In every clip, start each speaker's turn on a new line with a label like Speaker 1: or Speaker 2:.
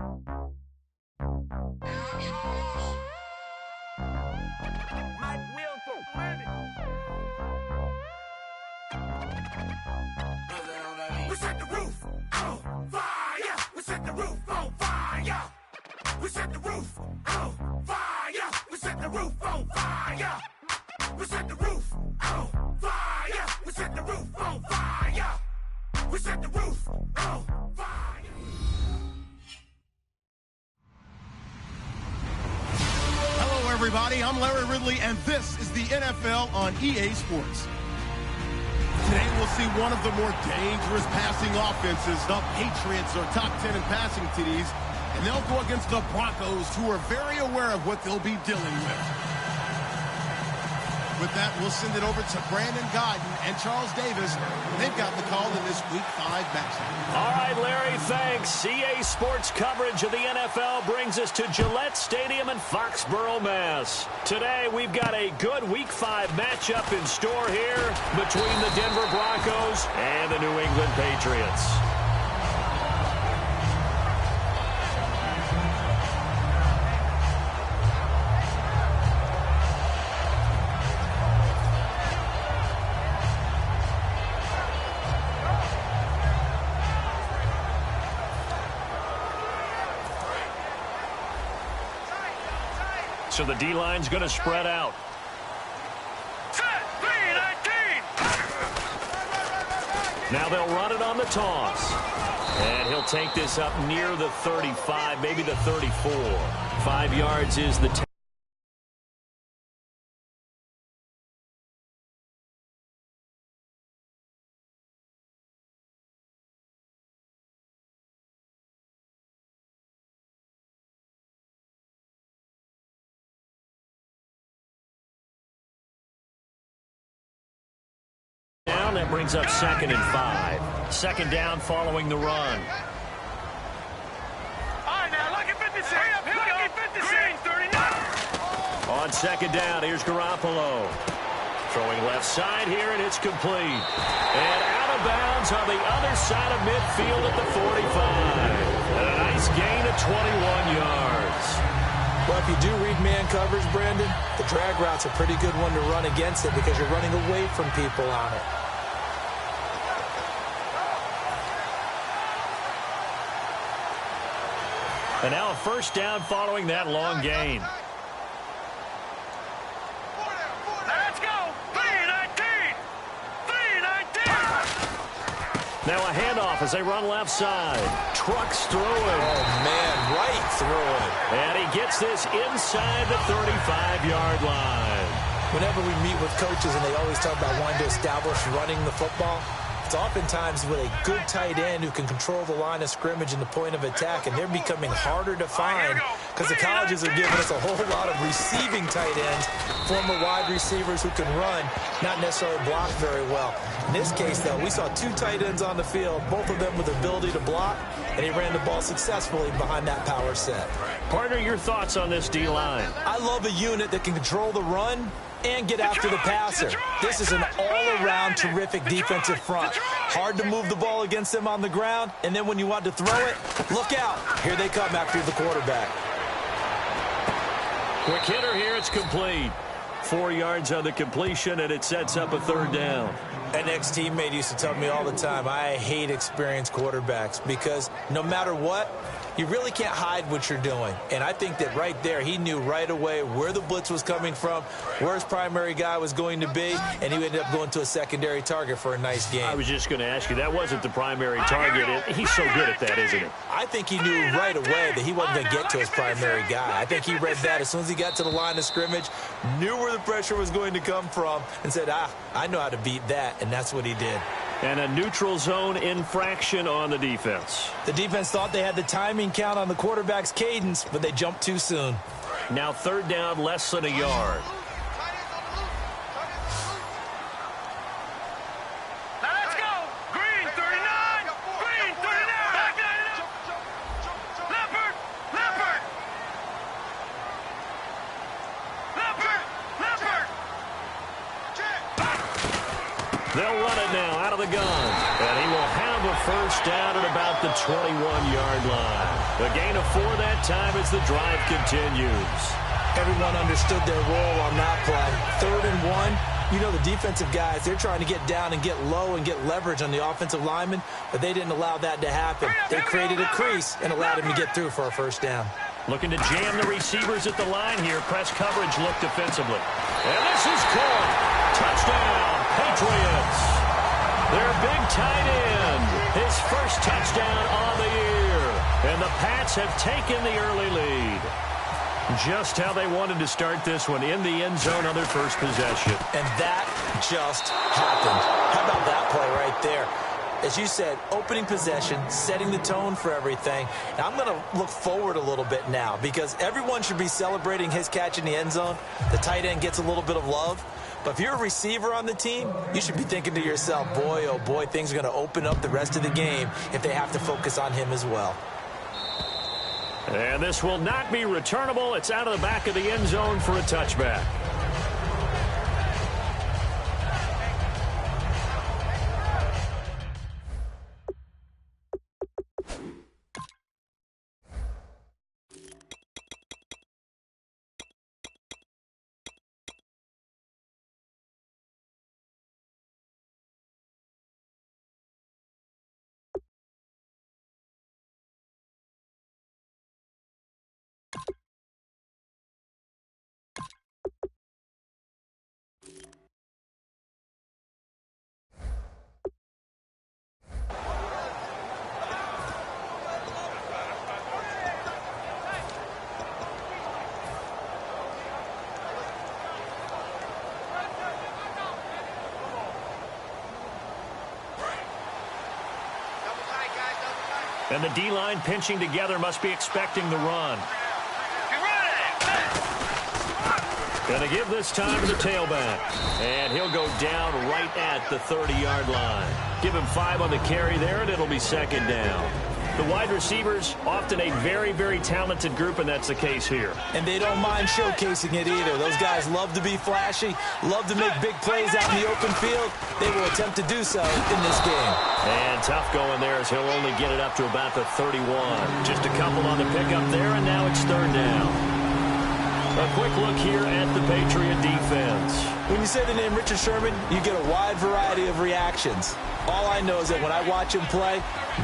Speaker 1: We set the roof on fire. We set the roof on fire. We set the roof on fire. We set the roof on fire. We set the roof on fire. We set the roof on fire. We set the roof on fire.
Speaker 2: Hello, everybody. I'm Larry Ridley, and this is the NFL on EA Sports. Today we'll see one of the more dangerous passing offenses. The Patriots are top 10 in passing TDs, and they'll go against the Broncos, who are very aware of what they'll be dealing with. With that, we'll send it over to Brandon Godden and Charles Davis. They've got the call in this Week 5 matchup.
Speaker 3: All right, Larry, thanks. EA Sports coverage of the NFL brings us to Gillette Stadium in Foxborough, Mass. Today, we've got a good Week 5 matchup in store here between the Denver Broncos and the New England Patriots. So the D-line's going to spread out. Now they'll run it on the toss. And he'll take this up near the 35, maybe the 34. 5 yards is the down. That brings up 2nd and 5. 2nd down following the run. On 2nd down, here's Garoppolo. Throwing left side here, and it's complete. And out of bounds on the other side of midfield at the 45. And a nice gain of 21 yards.
Speaker 4: Well, if you do read man coverage, Brandon, the drag route's a pretty good one to run against it because you're running away from people on it.
Speaker 3: And now a 1st down following that long gain.
Speaker 1: Let's go. 3-19. 3-19.
Speaker 3: Now a handoff as they run left side. Trucks through it.
Speaker 4: Oh, man, right through it.
Speaker 3: And he gets this inside the 35-yard line.
Speaker 4: Whenever we meet with coaches and they always talk about wanting to establish running the football, it's oftentimes with a good tight end who can control the line of scrimmage and the point of attack, and they're becoming harder to find because the colleges are giving us a whole lot of receiving tight ends, former wide receivers who can run, not necessarily block very well. In this case, though, we saw 2 tight ends on the field, both of them with the ability to block, and he ran the ball successfully behind that power set.
Speaker 3: Partner, your thoughts on this D-line?
Speaker 4: I love a unit that can control the run and get after the passer. This is an all-around terrific defensive front. Hard to move the ball against them on the ground, and then when you want to throw it, look out. Here they come after the quarterback.
Speaker 3: Quick hitter here, it's complete. 4 yards on the completion, and it sets up a 3rd down.
Speaker 4: An ex-teammate used to tell me all the time, I hate experienced quarterbacks because no matter what, you really can't hide what you're doing. And I think that right there, he knew right away where the blitz was coming from, where his primary guy was going to be, and he ended up going to a secondary target for a nice game.
Speaker 3: I was just going to ask you, that wasn't the primary target. He's so good at that, isn't he?
Speaker 4: I think he knew right away that he wasn't going to get to his primary guy. I think he read that as soon as he got to the line of scrimmage, knew where the pressure was going to come from, and said, I know how to beat that, and that's what he did.
Speaker 3: And a neutral zone infraction on the defense.
Speaker 4: The defense thought they had the timing count on the quarterback's cadence, but they jumped too soon.
Speaker 3: Now 3rd down, less than a yard.
Speaker 1: Let's go. Green 39. Green 39. Leopard. Leopard. Leopard. Leopard.
Speaker 3: They'll run it now out of the gun. And he will have a 1st down at about the 21-yard line. A gain of 4 that time as the drive continues.
Speaker 4: Everyone understood their role on that play. 3rd and 1. You know the defensive guys, they're trying to get down and get low and get leverage on the offensive lineman, but they didn't allow that to happen. They created a crease and allowed him to get through for a first down.
Speaker 3: Looking to jam the receivers at the line here. Press coverage look defensively. And this is caught. Touchdown, Patriots. Their big tight end. His first touchdown on the year. And the Pats have taken the early lead. Just how they wanted to start this one, in the end zone on their first possession.
Speaker 4: And that just happened. How about that play right there? As you said, opening possession, setting the tone for everything. Now, I'm going to look forward a little bit now because everyone should be celebrating his catch in the end zone. The tight end gets a little bit of love. But if you're a receiver on the team, you should be thinking to yourself, boy, oh boy, things are going to open up the rest of the game if they have to focus on him as well.
Speaker 3: And this will not be returnable. It's out of the back of the end zone for a touchback. And the D-line pinching together must be expecting the run. Going to give this time to the tailback. And he'll go down right at the 30-yard line. Give him 5 on the carry there, and it'll be second down. The wide receivers, often a very, very talented group, and that's the case here. And they don't mind showcasing it either. Those guys love to be flashy, love to make big plays out in the open field. They will attempt to do so in this game. And tough going there as he'll only get it up to about the 31. Just a couple on the pickup there, and now it's third down. A quick look here at the Patriot defense. When you say the name Richard Sherman, you get a wide variety of reactions. All I know is that when I watch him play,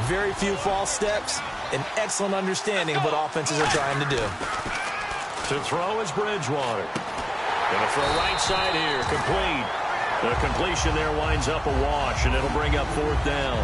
Speaker 3: very few false steps, an excellent understanding of what offenses are trying to do. To throw is Bridgewater. Going to throw right side here, complete. The completion there winds up a wash, and it'll bring up fourth down.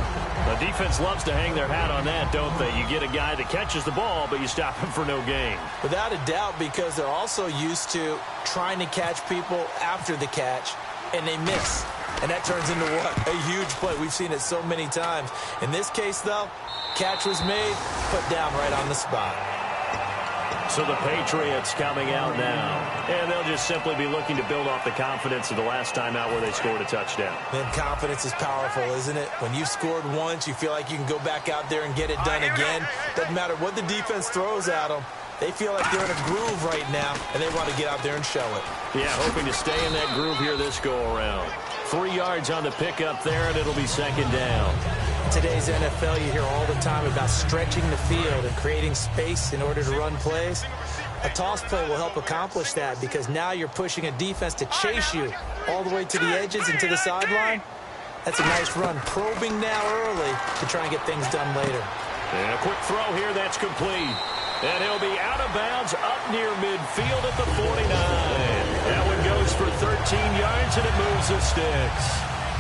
Speaker 3: The defense loves to hang their hat on that, don't they? You get a guy that catches the ball, but you stop him for no gain. Without a doubt, because they're also used to trying to catch people after the catch, and they miss. And that turns into what? A huge play. We've seen it so many times. In this case, though, catch was made, put down right on the spot. So the Patriots coming out now. And they'll just simply be looking to build off the confidence of the last time out where they scored a touchdown. And confidence is powerful, isn't it? When you've scored once, you feel like you can go back out there and get it done again. Doesn't matter what the defense throws at them. They feel like they're in a groove right now, and they want to get out there and show it. Yeah, hoping to stay in that groove here this go-around. 3 yards on the pickup there, and it'll be second down. In today's NFL, you hear all the time about stretching the field and creating space in order to run plays. A toss play will help accomplish that because now you're pushing a defense to chase you all the way to the edges and to the sideline. That's a nice run, probing now early to try and get things done later. And a quick throw here, that's complete. And he'll be out of bounds up near midfield at the 49. That one goes for 13 yards, and it moves the sticks.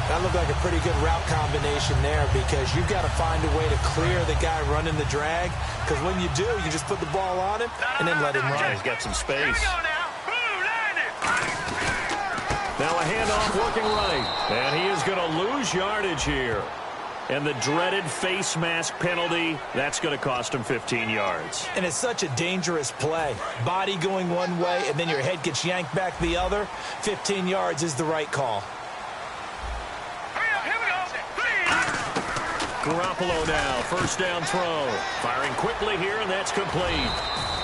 Speaker 3: That looked like a pretty good route combination there because you've got to find a way to clear the guy running the drag. Because when you do, you just put the ball on him and then let him run. Yeah, he's got some space. Now a handoff working right. And he is going to lose yardage here. And the dreaded face mask penalty, that's going to cost him 15 yards. And it's such a dangerous play. Body going one way, and then your head gets yanked back the other. 15 yards is the right call. Garoppolo now, first down throw. Firing quickly here, and that's complete.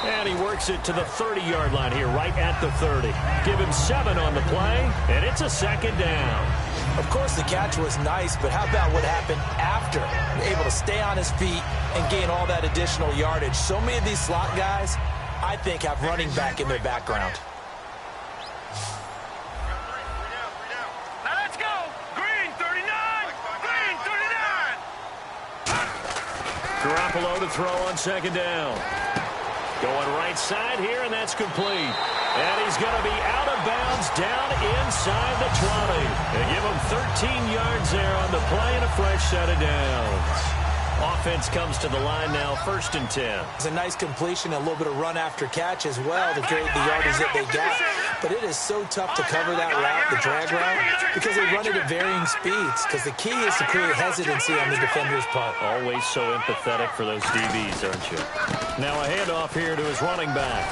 Speaker 3: And he works it to the 30-yard line here, right at the 30. Give him 7 on the play, and it's a second down.
Speaker 4: Of course, the catch was nice, but how about what happened after? Able to stay on his feet and gain all that additional yardage. So many of these slot guys, I think, have running back in their background.
Speaker 1: Now let's go. Green 39. Green 39.
Speaker 3: Garoppolo to throw on second down. Going right side here, and that's complete. And he's going to be out of bounds down inside the 20. They give him 13 yards there on the play and a fresh set of downs. Offense comes to the line now, 1st and 10.
Speaker 4: It's a nice completion, a little bit of run after catch as well to create the yardage that they got. But it is so tough to cover that route, the drag route, because they run it at varying speeds. Because the key is to create hesitancy on the defender's part.
Speaker 3: Always so empathetic for those DBs, aren't you? Now a handoff here to his running back.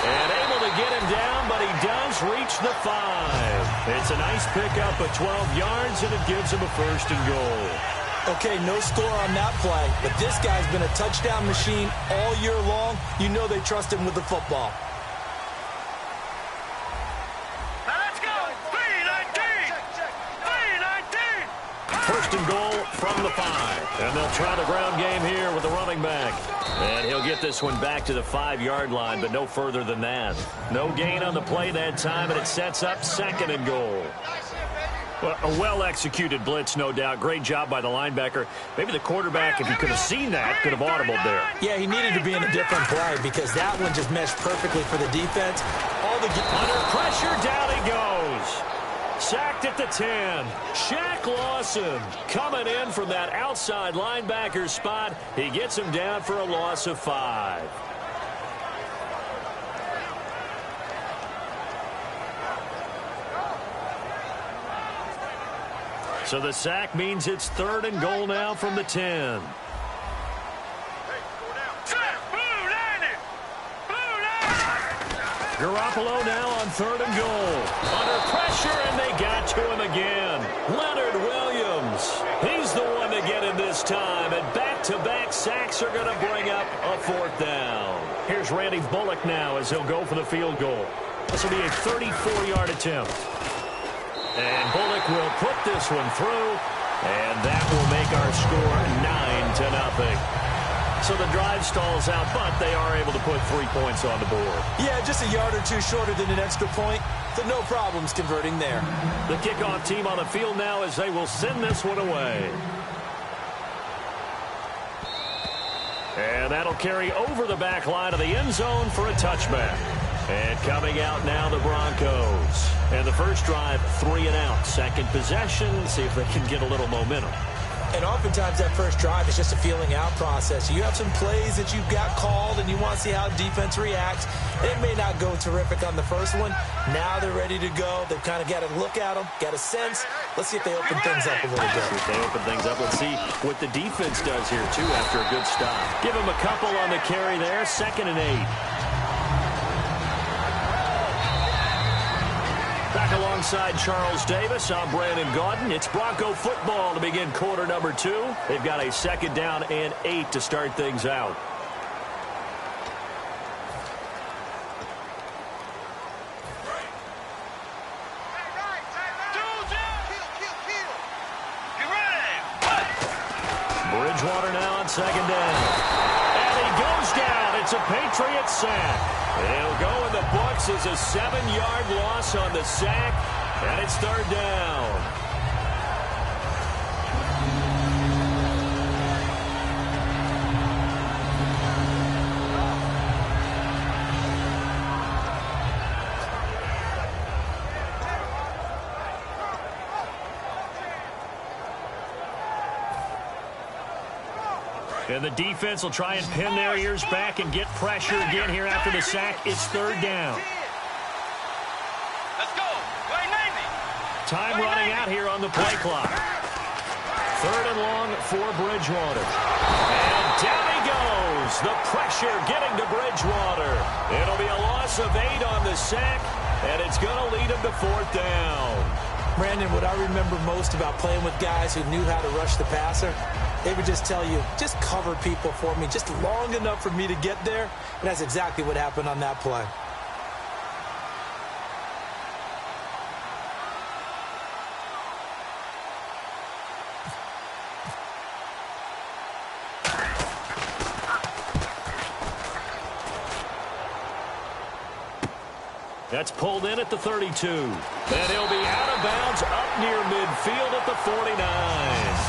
Speaker 3: And able to get him down, but he does reach the 5. It's a nice pickup of 12 yards, and it gives him a 1st and goal.
Speaker 4: Okay, no score on that play, but this guy's been a touchdown machine all year long. You know they trust him with the football.
Speaker 1: Now let's go. 3-19. 3-19.
Speaker 3: 1st and goal from the 5. And they'll try the ground game here with the running back. And he'll get this one back to the 5-yard line, but no further than that. No gain on the play that time, and it sets up 2nd and goal. Well, a well-executed blitz, no doubt. Great job by the linebacker. Maybe the quarterback, if he could have seen that, could have audibled there.
Speaker 4: Yeah, he needed to be in a different play because that one just meshed perfectly for the defense.
Speaker 3: Under pressure, down he goes. Sacked at the 10. Shaq Lawson coming in from that outside linebacker spot. He gets him down for a loss of 5. So the sack means it's 3rd and goal now from the 10. Garoppolo now on 3rd and goal. Under pressure, and they got to him again. Leonard Williams. He's the one to get him this time. And back-to-back sacks are going to bring up a 4th down. Here's Randy Bullock now as he'll go for the field goal. This will be a 34-yard attempt. And Bullock will put this one through, and that will make our score 9-0. So the drive stalls out, but they are able to put 3 points on the board.
Speaker 4: Yeah, just a yard or two shorter than an extra point, so no problems converting there.
Speaker 3: The kickoff team on the field now as they will send this one away. And that'll carry over the back line of the end zone for a touchback. And coming out now, the Broncos. And the first drive, 3 and out. Second possession, see if they can get a little momentum.
Speaker 4: And oftentimes that first drive is just a feeling out process. You have some plays that you've got called and you want to see how defense reacts. It may not go terrific on the first one. Now they're ready to go. They've kind of got to look at them, got a sense. Let's see if they open things up a little bit.
Speaker 3: If they open things up, let's see what the defense does here, too, after a good stop. Give them a couple on the carry there, 2nd and 8. Back alongside Charles Davis, I'm Brandon Gaudin. It's Bronco football to begin quarter number 2. They've got a 2nd down and 8 to start things out. Bridgewater now on 2nd down. And he goes down. It's a Patriot sack. It'll go in the books as a 7-yard loss on the sack, and it's 3rd down. And the defense will try and pin their ears back and get pressure again here after the sack. It's 3rd down.
Speaker 1: Let's go.
Speaker 3: Time running out here on the play clock. 3rd and long for Bridgewater. And down he goes. The pressure getting to Bridgewater. It'll be a loss of 8 on the sack, and it's going to lead him to 4th down.
Speaker 4: Brandon, what I remember most about playing with guys who knew how to rush the passer, they would just tell you, just cover people for me, just long enough for me to get there. And that's exactly what happened on that play.
Speaker 3: That's pulled in at the 32. And he'll be out of bounds up near midfield at the 49.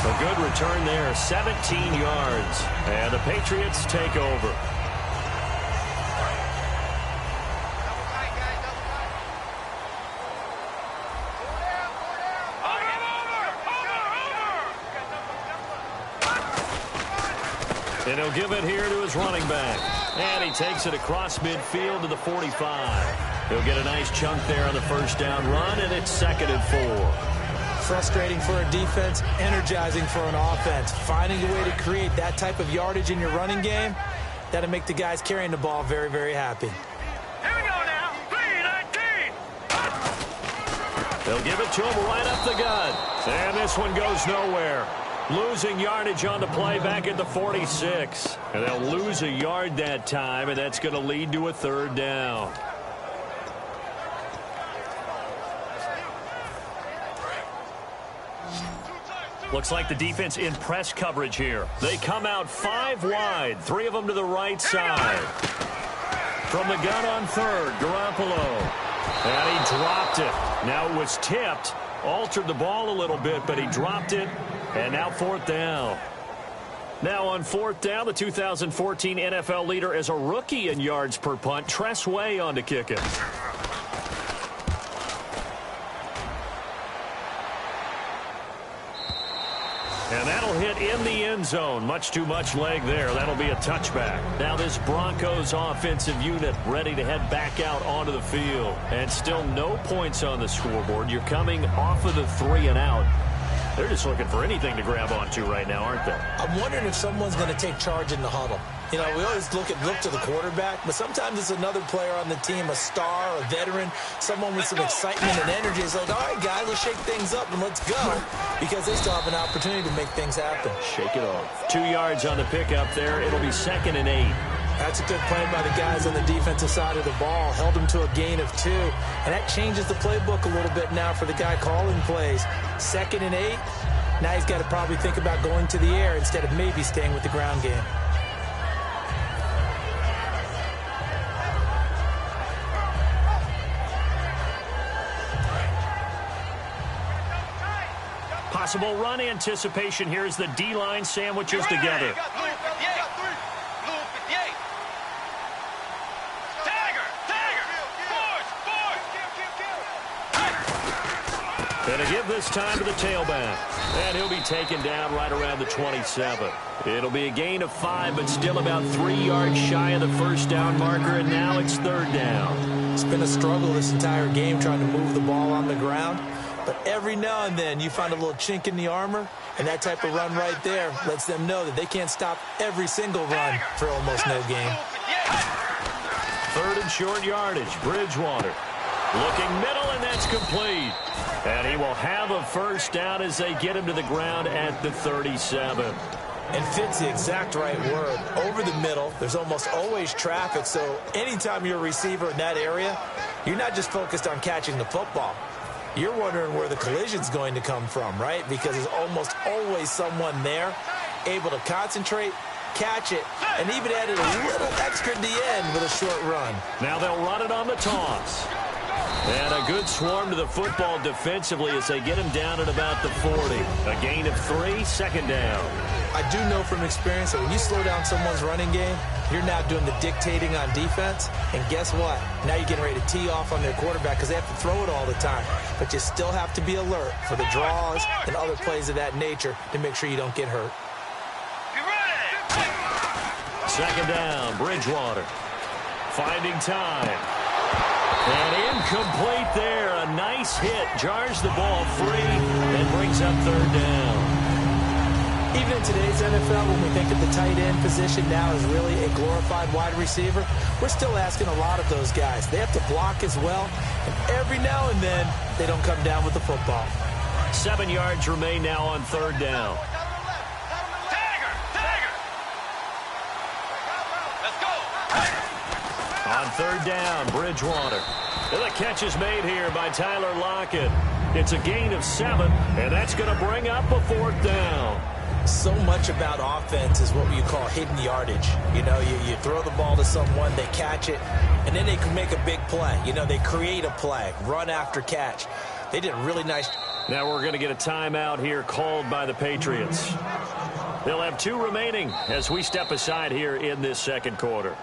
Speaker 3: A good return there, 17 yards. And the Patriots take over. And he'll give it here to his running back. And he takes it across midfield to the 45. He'll get a nice chunk there on the first down run, and it's 2nd and 4.
Speaker 4: Frustrating for a defense, energizing for an offense. Finding a way to create that type of yardage in your running game, that'll make the guys carrying the ball very, very happy.
Speaker 1: Here we go now. 3-19.
Speaker 3: They'll give it to him right up the gut. And this one goes nowhere. Losing yardage on the play back at the 46. And they'll lose a yard that time, and that's going to lead to a 3rd down. Looks like the defense in press coverage here. They come out 5 wide, 3 of them to the right side. From the gun on 3rd, Garoppolo. And he dropped it. Now it was tipped, altered the ball a little bit, but he dropped it. And now 4th down. Now on 4th down, the 2014 NFL leader as a rookie in yards per punt, Tress Way on to kick it. And that'll hit in the end zone. Much too much leg there. That'll be a touchback. Now this Broncos offensive unit ready to head back out onto the field. And still no points on the scoreboard. You're coming off of the 3 and out. They're just looking for anything to grab onto right now, aren't they?
Speaker 4: I'm wondering if someone's going to take charge in the huddle. You know, we always look to the quarterback, but sometimes it's another player on the team, a star, a veteran, someone with some excitement and energy. It's like, all right, guys, let's shake things up and let's go, because they still have an opportunity to make things happen.
Speaker 3: Shake it off. 2 yards on the pickup there. It'll be 2nd and 8.
Speaker 4: That's a good play by the guys on the defensive side of the ball. Held him to a gain of 2. And that changes the playbook a little bit now for the guy calling plays. 2nd and 8. Now he's got to probably think about going to the air instead of maybe staying with the ground game.
Speaker 3: Possible run anticipation here as the D-line sandwiches together. And to give this time to the tailback. And he'll be taken down right around the 27. It'll be a gain of 5, but still about 3 yards shy of the first down marker, and now it's 3rd down.
Speaker 4: It's been a struggle this entire game trying to move the ball on the ground. But every now and then you find a little chink in the armor, and that type of run right there lets them know that they can't stop every single run for almost no gain.
Speaker 3: 3rd and short yardage. Bridgewater looking middle, and that's complete. And he will have a first down as they get him to the ground at the 37.
Speaker 4: And fit's the exact right word. Over the middle, there's almost always traffic, so anytime you're a receiver in that area, you're not just focused on catching the football. You're wondering where the collision's going to come from, right? Because there's almost always someone there able to concentrate, catch it, and even added a little extra at the end with a short run.
Speaker 3: Now they'll run it on the toss. And a good swarm to the football defensively as they get him down at about the 40. A gain of 3, 2nd down.
Speaker 4: I do know from experience that when you slow down someone's running game, you're now doing the dictating on defense. And guess what? Now you're getting ready to tee off on their quarterback because they have to throw it all the time. But you still have to be alert for the draws and other plays of that nature to make sure you don't get hurt.
Speaker 3: 2nd down, Bridgewater. Finding time. And incomplete there. A nice hit. Jars the ball free and brings up 3rd down.
Speaker 4: Even in today's NFL, when we think of the tight end position now as really a glorified wide receiver, we're still asking a lot of those guys. They have to block as well, and every now and then, they don't come down with the football.
Speaker 3: 7 yards remain now on 3rd down. On 3rd down, Bridgewater. And the catch is made here by Tyler Lockett. It's a gain of 7, and that's going to bring up a 4th down.
Speaker 4: So much about offense is what you call hidden yardage. You know, you throw the ball to someone, they catch it, and then they can make a big play. You know, they create a play, run after catch. They did a really nice.
Speaker 3: Now we're going to get a timeout here called by the Patriots. They'll have 2 remaining as we step aside here in this second quarter.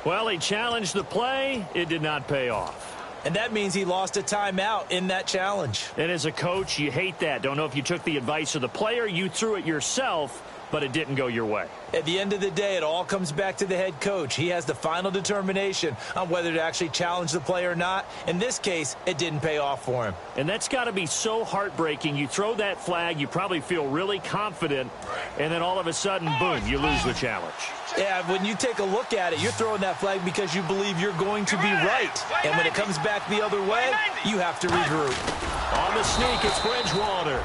Speaker 3: Well, he challenged the play. It did not pay off.
Speaker 4: And that means he lost a timeout in that challenge.
Speaker 3: And as a coach, you hate that. Don't know if you took the advice of the player, you threw it yourself, but it didn't go your way.
Speaker 4: At the end of the day, it all comes back to the head coach. He has the final determination on whether to actually challenge the play or not. In this case, it didn't pay off for him.
Speaker 3: And that's got to be so heartbreaking. You throw that flag, you probably feel really confident, and then all of a sudden, boom, you lose the challenge.
Speaker 4: Yeah, when you take a look at it, you're throwing that flag because you believe you're going to be right. And when it comes back the other way, you have to regroup.
Speaker 3: On the sneak, it's Bridgewater.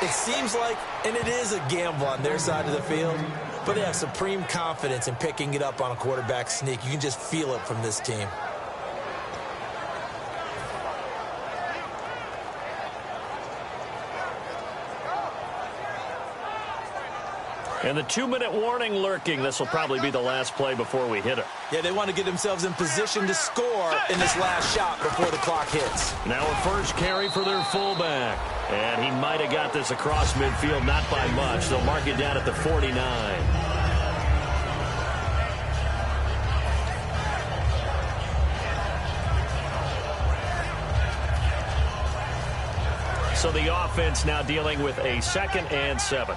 Speaker 4: It seems like, and it is a gamble on their side of the field, but they have supreme confidence in picking it up on a quarterback sneak. You can just feel it from this team.
Speaker 3: And the 2-minute warning lurking. This will probably be the last play before we hit it.
Speaker 4: Yeah, they want to get themselves in position to score in this last shot before the clock hits.
Speaker 3: Now a first carry for their fullback. And he might have got this across midfield, not by much. They'll mark it down at the 49. So the offense now dealing with a 2nd and 7.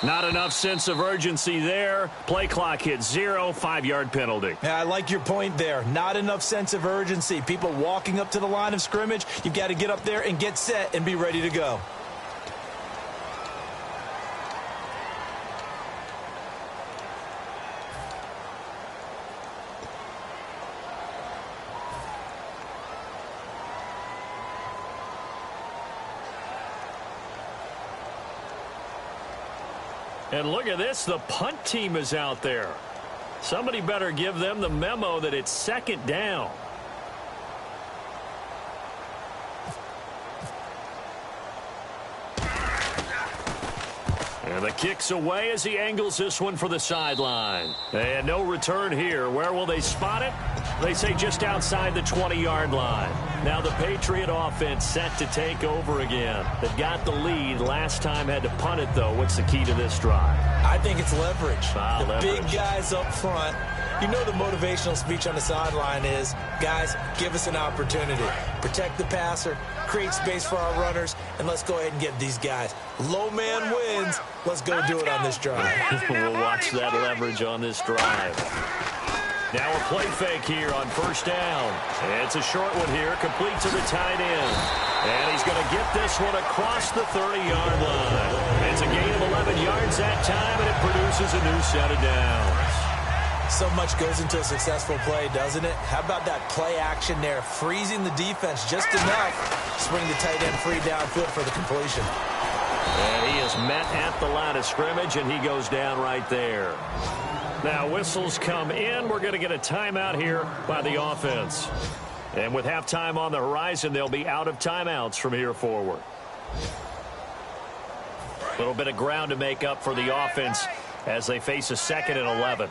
Speaker 3: Not enough sense of urgency there. Play clock hits 0, 5-yard penalty.
Speaker 4: Yeah, I like your point there. Not enough sense of urgency. People walking up to the line of scrimmage, you've got to get up there and get set and be ready to go.
Speaker 3: And look at this, the punt team is out there. Somebody better give them the memo that it's 2nd down. And the kick's away as he angles this one for the sideline. And no return here. Where will they spot it? They say just outside the 20-yard line. Now the Patriot offense set to take over again. They've got the lead. Last time had to punt it, though. What's the key to this drive?
Speaker 4: I think it's leverage.
Speaker 3: Leverage.
Speaker 4: Big guys up front. You know the motivational speech on the sideline is, guys, give us an opportunity. Protect the passer, create space for our runners, and let's go ahead and get these guys. Low man wins. Let's go do it on this drive.
Speaker 3: We'll watch that leverage on this drive. Now a play fake here on 1st down. It's a short one here, complete to the tight end. And he's going to get this one across the 30-yard line. It's a gain of 11 yards that time, and it produces a new set of downs.
Speaker 4: So much goes into a successful play, doesn't it? How about that play action there, freezing the defense just enough to bring the tight end free downfield for the completion.
Speaker 3: And he is met at the line of scrimmage, and he goes down right there. Now whistles come in. We're going to get a timeout here by the offense. And with halftime on the horizon, they'll be out of timeouts from here forward. A little bit of ground to make up for the offense as they face a 2nd and 11.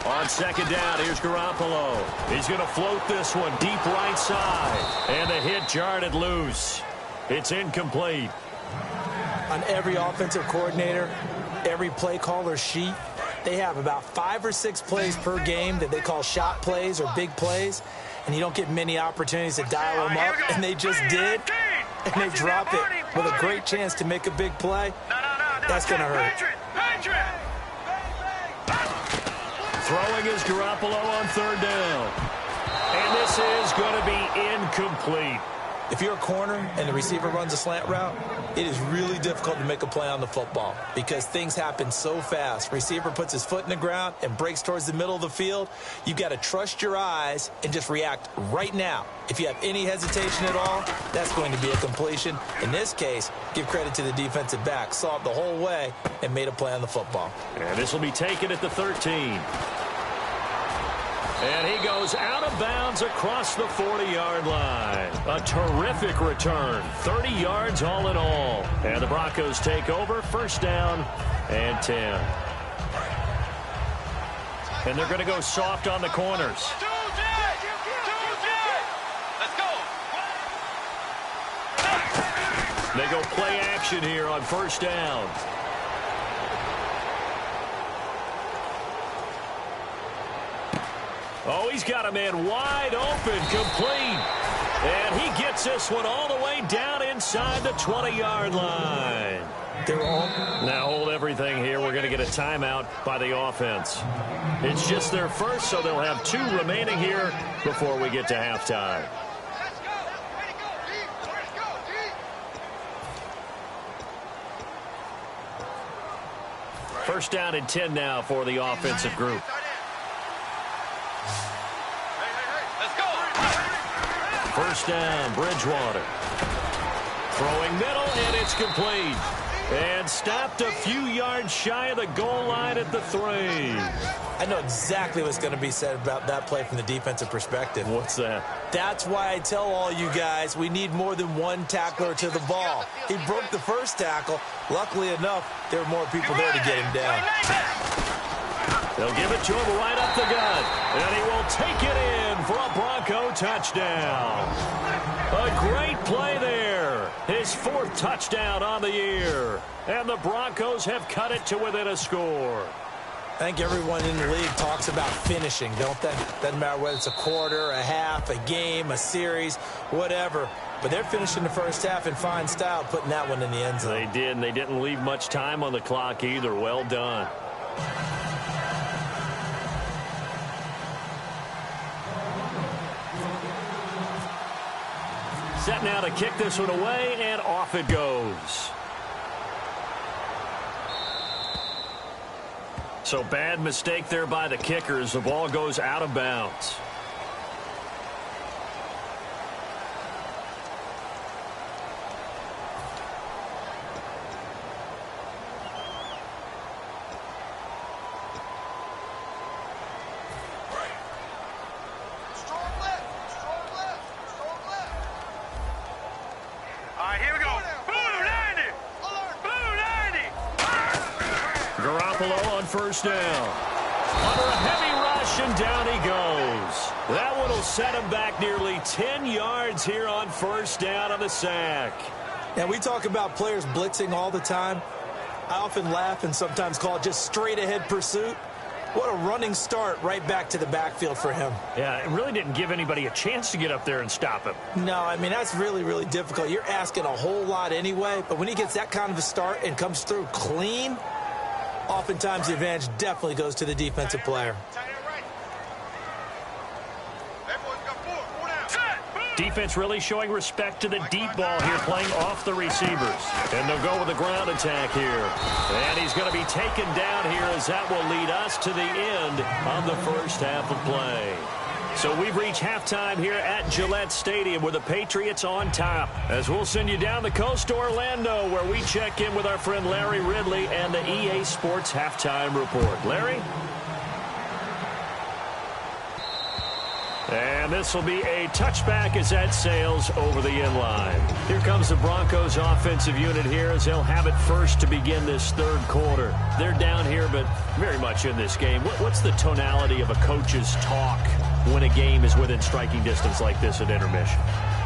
Speaker 3: On 2nd down, here's Garoppolo. He's going to float this one deep right side. And the hit jarred it loose. It's incomplete.
Speaker 4: On every offensive coordinator, every play caller sheet, they have about 5 or 6 plays per game that they call shot plays or big plays. And you don't get many opportunities to dial them up. And they just did. And they drop it with a great chance to make a big play. That's going to hurt.
Speaker 3: Throwing is Garoppolo on 3rd down. And this is going to be incomplete.
Speaker 4: If you're a corner and the receiver runs a slant route, it is really difficult to make a play on the football because things happen so fast. Receiver puts his foot in the ground and breaks towards the middle of the field. You've got to trust your eyes and just react right now. If you have any hesitation at all, that's going to be a completion. In this case, give credit to the defensive back. Saw it the whole way and made a play on the football.
Speaker 3: And this will be taken at the 13. And he goes out of bounds across the 40-yard line. A terrific return. 30 yards all in all. And the Broncos take over. First down and 10. And they're going to go soft on the corners. They go play action here on first down. Oh, he's got a man wide open, complete. And he gets this one all the way down inside the 20-yard line. Now hold everything here. We're going to get a timeout by the offense. It's just their first, so they'll have 2 remaining here before we get to halftime. First down and 10 now for the offensive group. First down, Bridgewater. Throwing middle, and it's complete. And stopped a few yards shy of the goal line at the 3.
Speaker 4: I know exactly what's going to be said about that play from the defensive perspective.
Speaker 3: What's that?
Speaker 4: That's why I tell all you guys we need more than one tackler to the ball. He broke the first tackle. Luckily enough, there were more people there to get him down.
Speaker 3: They'll give it to him right up the gut. And he will take it in for a Bronco touchdown. A great play there. His 4th touchdown on the year. And the Broncos have cut it to within a score.
Speaker 4: I think everyone in the league talks about finishing, don't they? Doesn't matter whether it's a quarter, a half, a game, a series, whatever. But they're finishing the first half in fine style, putting that one in the end zone.
Speaker 3: They did, and they didn't leave much time on the clock either. Well done. Set now to kick this one away, and off it goes. So bad mistake there by the kickers. The ball goes out of bounds. First down. Under a heavy rush, and down he goes. That one will set him back nearly 10 yards here on first down on the sack.
Speaker 4: Now, we talk about players blitzing all the time. I often laugh and sometimes call it just straight-ahead pursuit. What a running start right back to the backfield for him.
Speaker 3: Yeah, it really didn't give anybody a chance to get up there and stop him.
Speaker 4: No, I mean, that's really, really difficult. You're asking a whole lot anyway, but when he gets that kind of a start and comes through clean, oftentimes the advantage definitely goes to the defensive player.
Speaker 3: Defense really showing respect to the deep ball here, playing off the receivers. And they'll go with the ground attack here. And he's going to be taken down here as that will lead us to the end of the first half of play. So we've reached halftime here at Gillette Stadium with the Patriots on top. As we'll send you down the coast to Orlando, where we check in with our friend Larry Ridley and the EA Sports Halftime Report. Larry? And this will be a touchback as that sails over the end line. Here comes the Broncos offensive unit here as they'll have it first to begin this third quarter. They're down here, but very much in this game. What's the tonality of a coach's talk when a game is within striking distance like this at intermission?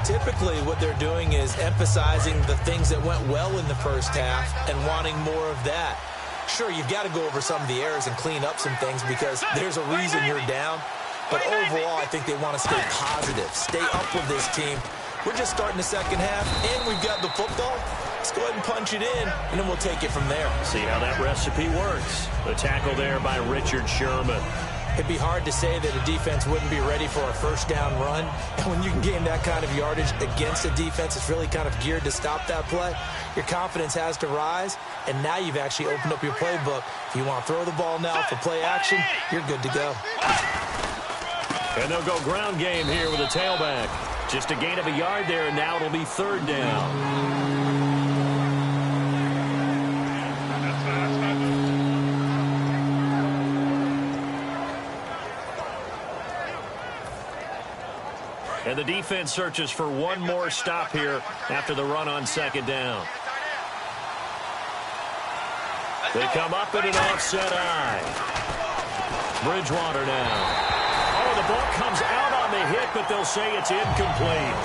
Speaker 4: Typically, what they're doing is emphasizing the things that went well in the first half and wanting more of that. Sure, you've got to go over some of the errors and clean up some things because there's a reason you're down. But overall, I think they want to stay positive, stay up with this team. We're just starting the second half, and we've got the football. Let's go ahead and punch it in, and then we'll take it from there.
Speaker 3: See how that recipe works. The tackle there by Richard Sherman.
Speaker 4: It'd be hard to say that a defense wouldn't be ready for a first down run. And when you can gain that kind of yardage against a defense that's really kind of geared to stop that play, your confidence has to rise, and now you've actually opened up your playbook. If you want to throw the ball now for play action, you're good to go.
Speaker 3: And they'll go ground game here with a tailback. Just a gain of a yard there, and now it'll be third down. And the defense searches for one more stop here after the run on second down. They come up in an offset eye. Bridgewater now. Oh, the ball comes out on the hit, but they'll say it's incomplete.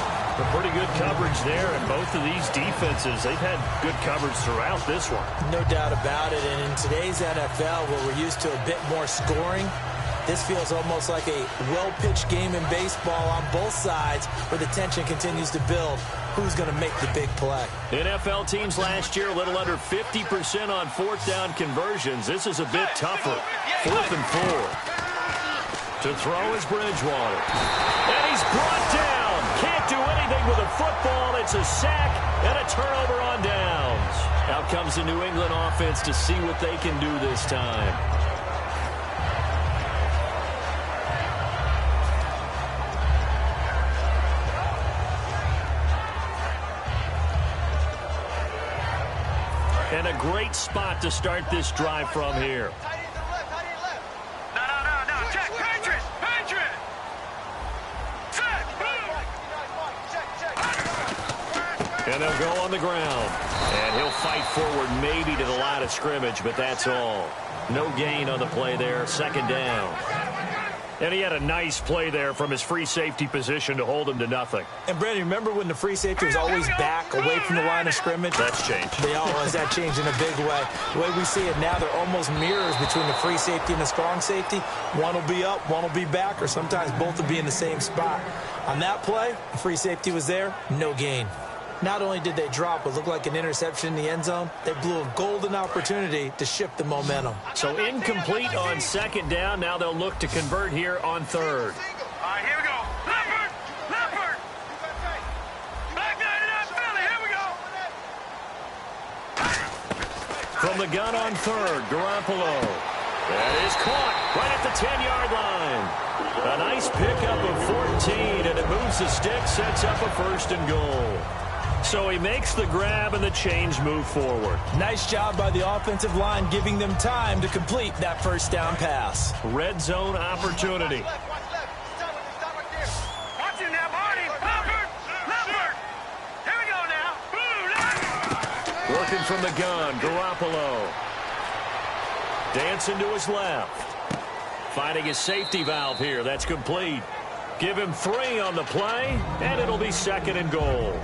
Speaker 3: A pretty good coverage there, and both of these defenses, they've had good coverage throughout this one.
Speaker 4: No doubt about it, and in today's NFL, where we're used to a bit more scoring, this feels almost like a well-pitched game in baseball on both sides where the tension continues to build. Who's going to make the big play?
Speaker 3: NFL teams last year a little under 50% on fourth down conversions. This is a bit tougher. 4th and 4. To throw is Bridgewater. And he's brought down. Can't do anything with a football. It's a sack and a turnover on downs. Out comes the New England offense to see what they can do this time. And a great spot to start this drive from here.
Speaker 1: No. Check. Patriot.
Speaker 3: And they'll go on the ground. And he'll fight forward maybe to the line of scrimmage, but that's all. No gain on the play there. Second down. And he had a nice play there from his free safety position to hold him to nothing.
Speaker 4: And, Brandon, remember when the free safety was always back away from the line of scrimmage?
Speaker 3: That's changed.
Speaker 4: That changed in a big way. The way we see it now, they're almost mirrors between the free safety and the strong safety. One will be up, one will be back, or sometimes both will be in the same spot. On that play, the free safety was there, no gain. Not only did they drop what looked like an interception in the end zone, they blew a golden opportunity to shift the momentum.
Speaker 3: So incomplete on second down. Now they'll look to convert here on third.
Speaker 1: All right, here we go. Leopard. Back nine it up, Philly. Here we go.
Speaker 3: From the gun on third, Garoppolo. That is caught right at the 10-yard line. A nice pickup of 14, and it moves the stick, sets up a 1st and goal. So he makes the grab and the change move forward.
Speaker 4: Nice job by the offensive line giving them time to complete that first down pass.
Speaker 3: Red zone opportunity.
Speaker 1: Watch him now, Marty. Leopard. Here we go now.
Speaker 3: Working from the gun, Garoppolo. Dancing to his left. Finding his safety valve here. That's complete. Give him 3 on the play, and it'll be 2nd and goal.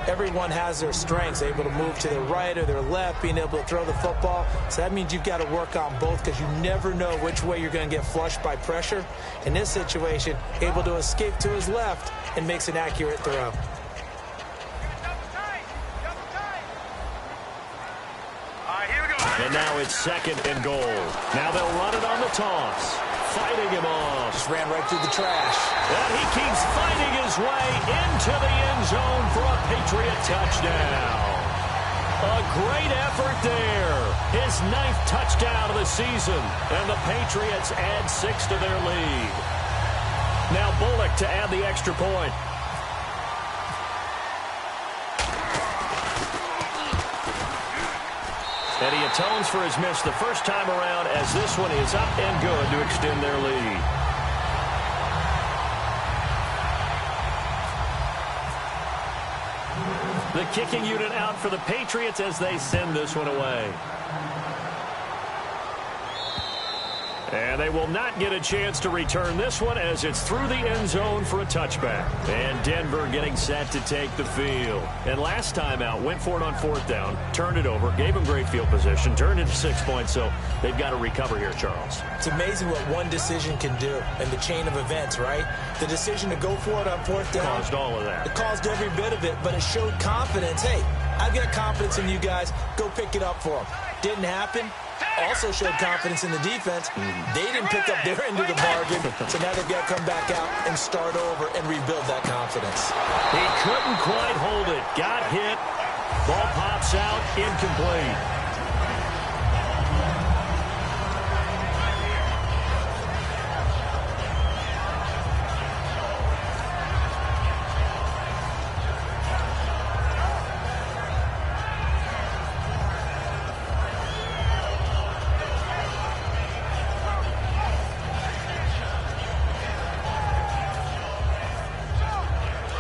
Speaker 4: Everyone has their strengths, able to move to their right or their left, being able to throw the football. So that means you've got to work on both because you never know which way you're going to get flushed by pressure. In this situation, able to escape to his left and makes an accurate throw.
Speaker 1: All right, here we go.
Speaker 3: And now it's 2nd and goal. Now they'll run it on the toss. Fighting him off.
Speaker 4: Just ran right through the trash.
Speaker 3: And he keeps fighting his way into the end zone for a Patriot touchdown. A great effort there. His 9th touchdown of the season. And the Patriots add 6 to their lead. Now Bullock to add the extra point. And he atones for his miss the first time around as this one is up and good to extend their lead. The kicking unit out for the Patriots as they send this one away. And they will not get a chance to return this one as it's through the end zone for a touchback. And Denver getting set to take the field. And last time out, went for it on 4th down, turned it over, gave them great field position, turned it to 6 points, so they've got to recover here, Charles.
Speaker 4: It's amazing what one decision can do in the chain of events, right? The decision to go for it on 4th down.
Speaker 3: Caused all of that.
Speaker 4: It caused every bit of it, but it showed confidence. Hey, I've got confidence in you guys. Go pick it up for them. Didn't happen. also showed confidence in the defense. They didn't pick up their end of the bargain, so now they've got to come back out and start over and rebuild that confidence.
Speaker 3: He couldn't quite hold it. Got hit. Ball pops out, incomplete.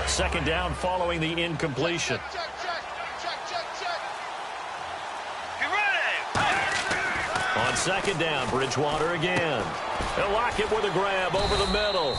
Speaker 3: Second down following the incompletion. On second down, Bridgewater again. They'll lock it with a grab over the middle.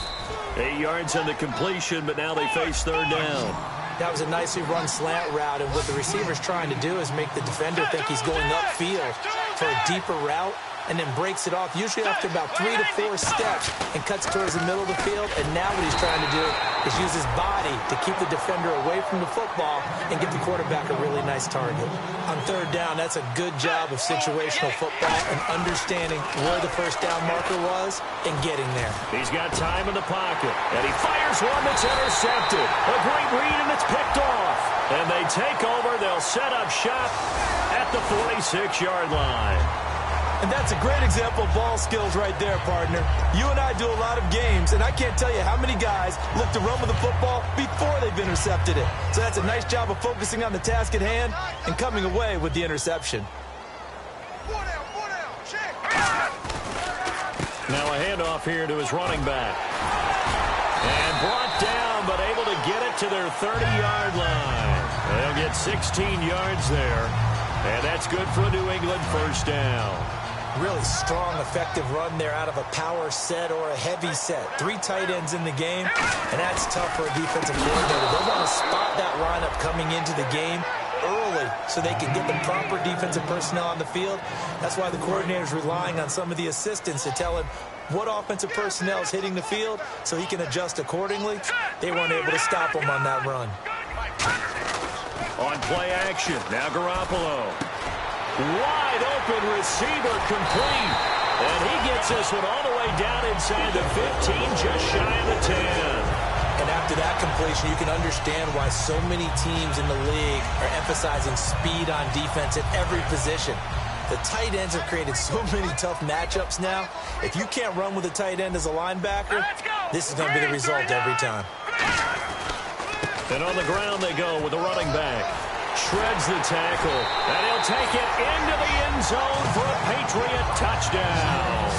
Speaker 3: 8 yards on the completion, but now they face third down.
Speaker 4: That was a nicely run slant route, and what the receiver's trying to do is make the defender think he's going upfield for a deeper route, and then breaks it off, usually after about 3 to 4 steps, and cuts towards the middle of the field. And now what he's trying to do is use his body to keep the defender away from the football and give the quarterback a really nice target. On third down, that's a good job of situational football and understanding where the first down marker was and getting there.
Speaker 3: He's got time in the pocket, and he fires one that's intercepted. A great read, and it's picked off. And they take over. They'll set up shop at the 46-yard line.
Speaker 4: And that's a great example of ball skills right there, partner. You and I do a lot of games, and I can't tell you how many guys look to run with the football before they've intercepted it. So that's a nice job of focusing on the task at hand and coming away with the interception.
Speaker 3: Now a handoff here to his running back. And brought down, but able to get it to their 30-yard line. They'll get 16 yards there. And that's good for a New England first down.
Speaker 4: Really strong, effective run there out of a power set or a heavy set. 3 tight ends in the game, and that's tough for a defensive coordinator. They want to spot that lineup coming into the game early so they can get the proper defensive personnel on the field. That's why the coordinator's relying on some of the assistants to tell him what offensive personnel is hitting the field so he can adjust accordingly. They weren't able to stop him on that run.
Speaker 3: On play action, now Garoppolo. Wide open receiver complete. And he gets this one all the way down inside the 15, just shy of the 10.
Speaker 4: And after that completion, you can understand why so many teams in the league are emphasizing speed on defense at every position. The tight ends have created so many tough matchups now. If you can't run with a tight end as a linebacker, this is going to be the result every time.
Speaker 3: And on the ground they go with the running back. Shreds the tackle. And he'll take it into the end zone for a Patriot touchdown.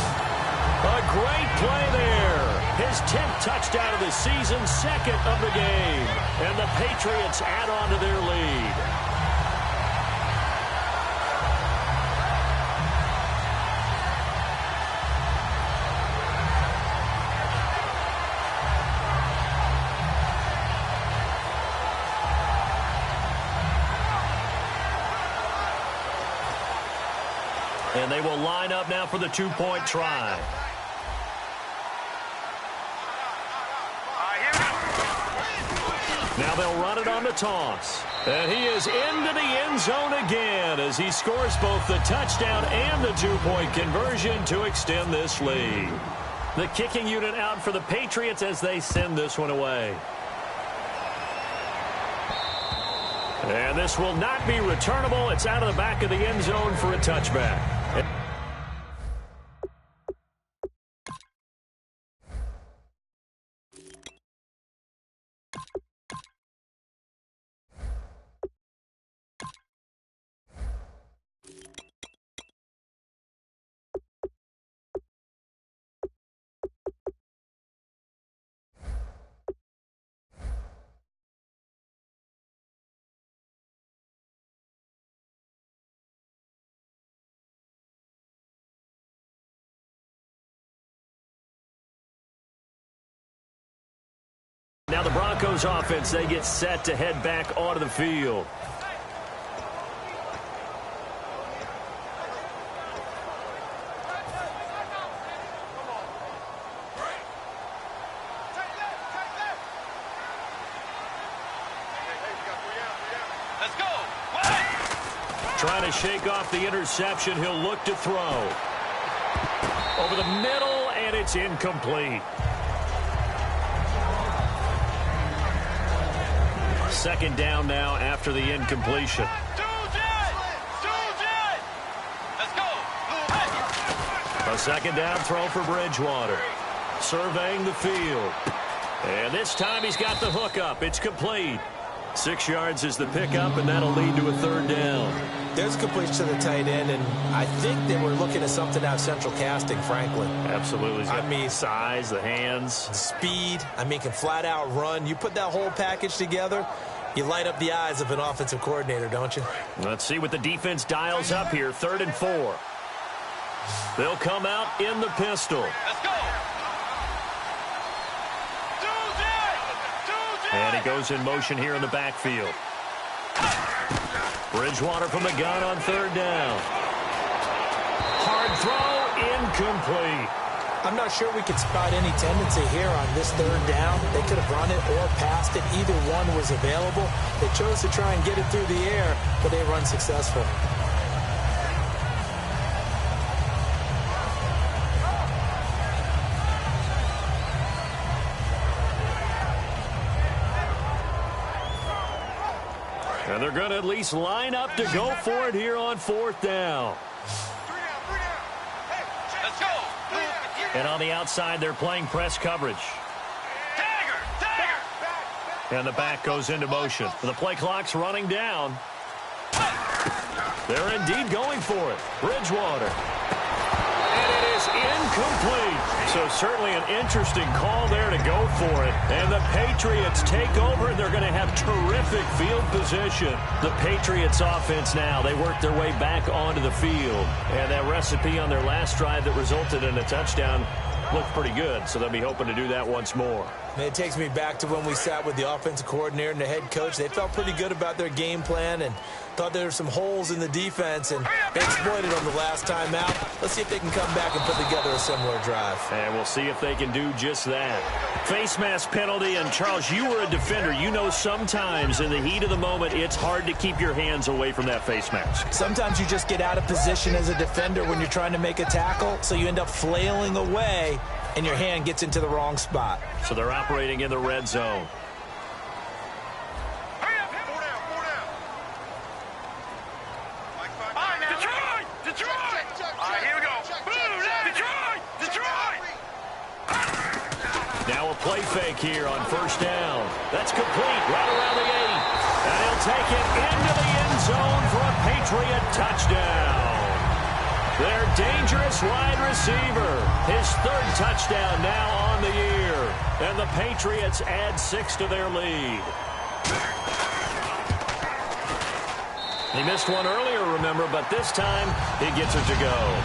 Speaker 3: A great play there. His 10th touchdown of the season, second of the game. And the Patriots add on to their lead. And they will line up now for the two-point try. Now they'll run it on the toss. And he is into the end zone again as he scores both the touchdown and the two-point conversion to extend this lead. The kicking unit out for the Patriots as they send this one away. And this will not be returnable. It's out of the back of the end zone for a touchback. Now the Broncos offense, they get set to head back onto the field. Trying to shake off the interception. He'll look to throw. Over the middle, and it's incomplete. Second down now after the incompletion. A second down throw for Bridgewater. Surveying the field. And this time he's got the hook up. It's complete. 6 yards is the pickup, and that'll lead to a third down.
Speaker 4: There's completion to the tight end, and I think they were looking at something out of central casting, frankly.
Speaker 3: Absolutely. I mean, size, the hands.
Speaker 4: Speed. I mean, can flat out run. You put that whole package together, you light up the eyes of an offensive coordinator, don't you?
Speaker 3: Let's see what the defense dials up here. 3rd and 4. They'll come out in the pistol.
Speaker 1: Let's go.
Speaker 3: And he goes in motion here in the backfield. Bridgewater from the gun on 3rd down. Hard throw, incomplete.
Speaker 4: I'm not sure we could spot any tendency here on this 3rd down. They could have run it or passed it. Either one was available. They chose to try and get it through the air, but they were unsuccessful.
Speaker 3: And they're going to at least line up to go for it here on 4th down.
Speaker 1: Let's go.
Speaker 3: And on the outside, they're playing press coverage. And the back goes into motion. The play clock's running down. They're indeed going for it. Bridgewater. And it is incomplete. So certainly an interesting call there to go for it. And the Patriots take over, and they're going to have terrific field position. The Patriots offense now, they work their way back onto the field. And that recipe on their last drive that resulted in a touchdown looked pretty good. So they'll be hoping to do that once more.
Speaker 4: And it takes me back to when we sat with the offensive coordinator and the head coach. They felt pretty good about their game plan and thought there were some holes in the defense, and they exploited them the last time out. Let's see if they can come back and put together a similar drive.
Speaker 3: And we'll see if they can do just that. Face mask penalty, and Charles, you were a defender. You know sometimes in the heat of the moment, it's hard to keep your hands away from that face mask.
Speaker 4: Sometimes you just get out of position as a defender when you're trying to make a tackle, so you end up flailing away, and your hand gets into the wrong spot.
Speaker 3: So they're operating in the red zone. Now a play fake here on 1st down. That's complete right around the 8. And he'll take it into the end zone for a Patriot touchdown. Their dangerous wide receiver. His 3rd touchdown now on the year. And the Patriots add 6 to their lead. He missed one earlier, remember, but this time he gets it to go.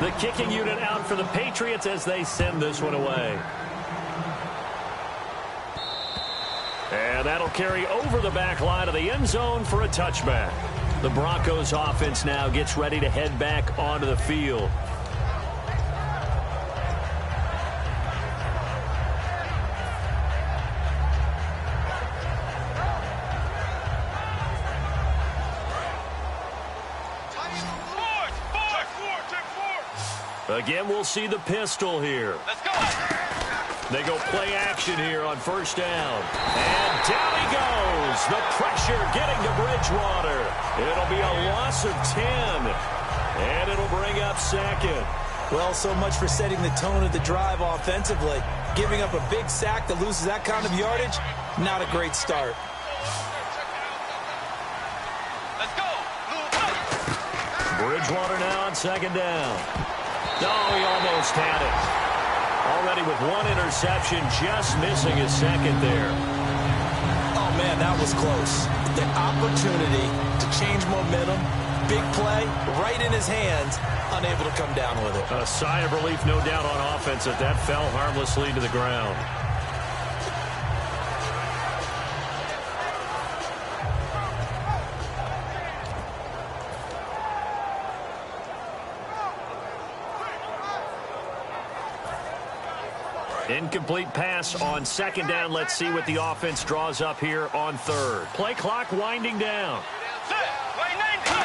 Speaker 3: The kicking unit out for the Patriots as they send this one away. And that'll carry over the back line of the end zone for a touchback. The Broncos offense now gets ready to head back onto the field. Again, we'll see the pistol here.
Speaker 1: Let's go.
Speaker 3: They go play action here on 1st down. And down he goes. The pressure getting to Bridgewater. It'll be a loss of 10. And it'll bring up 2nd.
Speaker 4: Well, so much for setting the tone of the drive offensively. Giving up a big sack that loses that kind of yardage, not a great start.
Speaker 1: Let's go.
Speaker 3: Bridgewater now on 2nd down. Oh, he almost had it. Already with 1 interception, just missing his 2nd there.
Speaker 4: Oh, man, that was close. The opportunity to change momentum, big play, right in his hands, unable to come down with it.
Speaker 3: A sigh of relief, no doubt, on offense that fell harmlessly to the ground. Incomplete pass on second down. Let's see what the offense draws up here on third. Play clock winding down.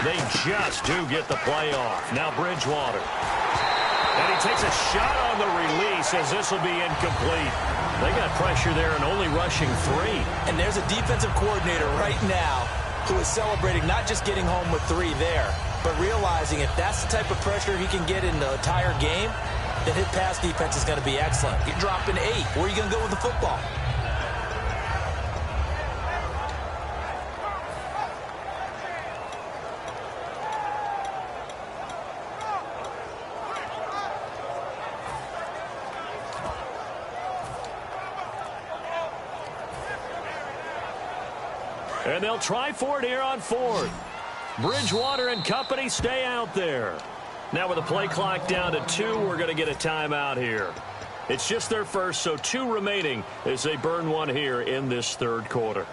Speaker 3: They just do get the play off. Now Bridgewater. And he takes a shot on the release as this will be incomplete. They got pressure there and only rushing 3.
Speaker 4: And there's a defensive coordinator right now who is celebrating not just getting home with 3 there, but realizing if that's the type of pressure he can get in the entire game, then his pass defense is going to be excellent. You're dropping 8. Where are you going to go with the football?
Speaker 3: And they'll try for it here on 4th. Bridgewater and company stay out there. Now with the play clock down to 2, we're going to get a timeout here. It's just their first, so 2 remaining as they burn one here in this third quarter.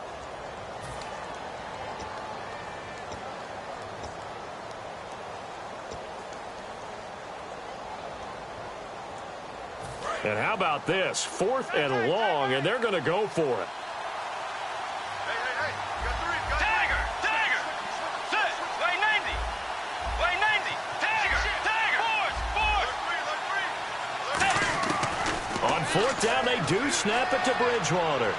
Speaker 3: And how about this? 4th and long, and they're going to go for it. On 4th down, they do snap it to Bridgewater.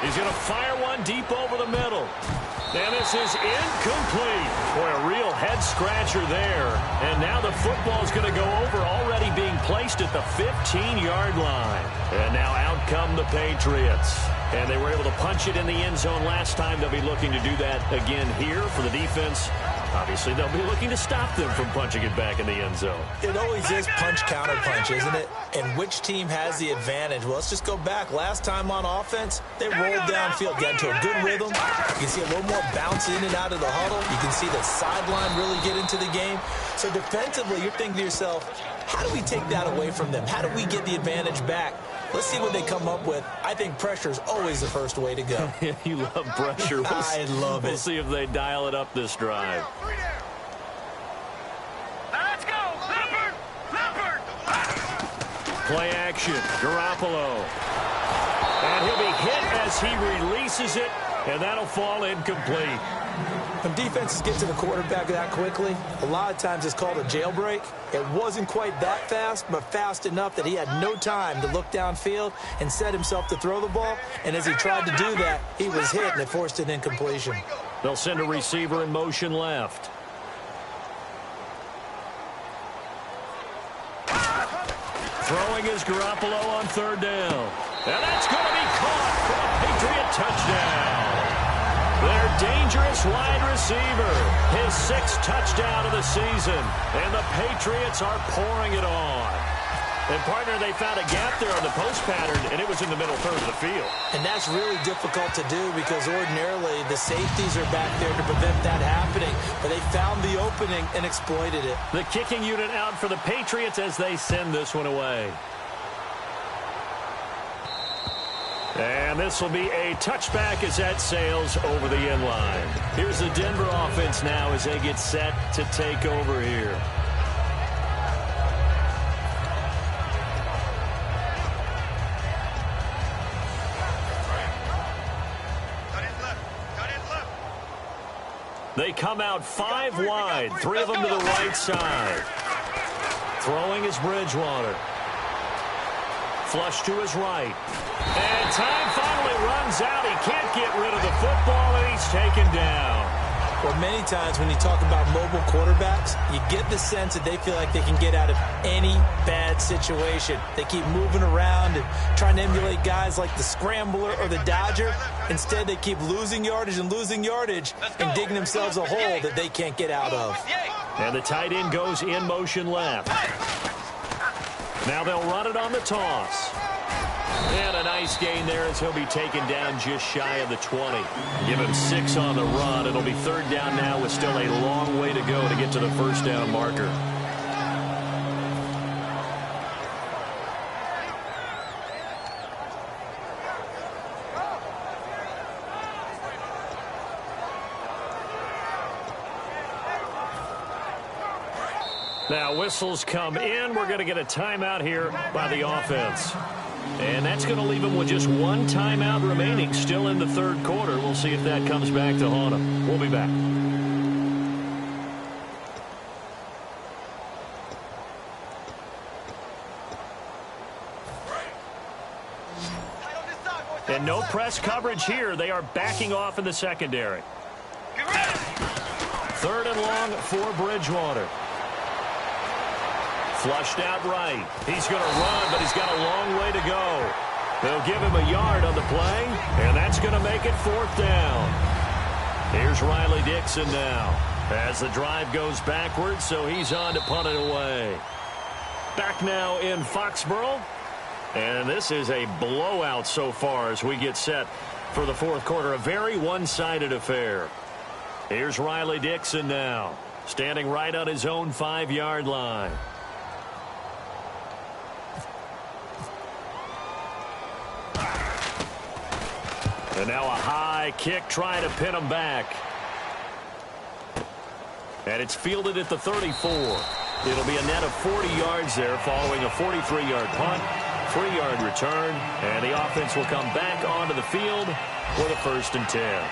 Speaker 3: He's going to fire one deep over the middle. And this is incomplete. Boy, a real head-scratcher there. And now the football is going to go over, already being placed at the 15-yard line. And now out come the Patriots. And they were able to punch it in the end zone last time. They'll be looking to do that again here for the defense. Obviously, they'll be looking to stop them from punching it back in the end zone.
Speaker 4: It always is punch-counter-punch, isn't it? And which team has the advantage? Well, let's just go back. Last time on offense, they rolled downfield, got into a good rhythm. You can see a little more bounce in and out of the huddle. You can see the sideline really get into the game. So defensively, you're thinking to yourself, how do we take that away from them? How do we get the advantage back? Let's see what they come up with. I think pressure is always the first way to go.
Speaker 3: You love pressure.
Speaker 4: I love it.
Speaker 3: We'll see if they dial it up this drive.
Speaker 1: Let's go! Leopard!
Speaker 3: Play action. Garoppolo. And he'll be hit as he releases it, and that'll fall incomplete.
Speaker 4: When defenses get to the quarterback that quickly, a lot of times it's called a jailbreak. It wasn't quite that fast, but fast enough that he had no time to look downfield and set himself to throw the ball. And as he tried to do that, he was hit, and it forced an incompletion.
Speaker 3: They'll send a receiver in motion left. Throwing is Garoppolo on 3rd down. And that's going to be caught for a Patriot touchdown. Their dangerous wide receiver, his 6th touchdown of the season. And the Patriots are pouring it on. And, partner, they found a gap there on the post pattern, and it was in the middle third of the field.
Speaker 4: And that's really difficult to do because ordinarily the safeties are back there to prevent that happening. But they found the opening and exploited it.
Speaker 3: The kicking unit out for the Patriots as they send this one away. And this will be a touchback as that sails over the end line. Here's the Denver offense now as they get set to take over here. They come out 5 wide, 3 of them to the right side. Throwing is Bridgewater. Flush to his right. And time finally runs out. He can't get rid of the football, and he's taken down.
Speaker 4: Well, many times when you talk about mobile quarterbacks, you get the sense that they feel like they can get out of any bad situation. They keep moving around and trying to emulate guys like the Scrambler or the Dodger. Instead, they keep losing yardage and digging themselves a hole that they can't get out of.
Speaker 3: And the tight end goes in motion left. Now they'll run it on the toss. And a nice gain there as he'll be taken down just shy of the 20. Give him 6 on the run. It'll be 3rd down now with still a long way to go to get to the 1st down marker. Now whistles come in. We're going to get a timeout here by the offense. And that's going to leave them with just one timeout remaining still in the third quarter. We'll see if that comes back to haunt them. We'll be back. And no press coverage here. They are backing off in the secondary. Third and long for Bridgewater. Flushed out right. He's going to run, but he's got a long way to go. They'll give him a yard on the play, and that's going to make it fourth down. Here's Riley Dixon now as the drive goes backwards, so he's on to punt it away. Back now in Foxborough, and this is a blowout so far as we get set for the fourth quarter. A very one-sided affair. Here's Riley Dixon now, standing right on his own 5-yard line. And now a high kick trying to pin him back. And it's fielded at the 34. It'll be a net of 40 yards there following a 43-yard punt, 3-yard return, and the offense will come back onto the field with a 1st and 10.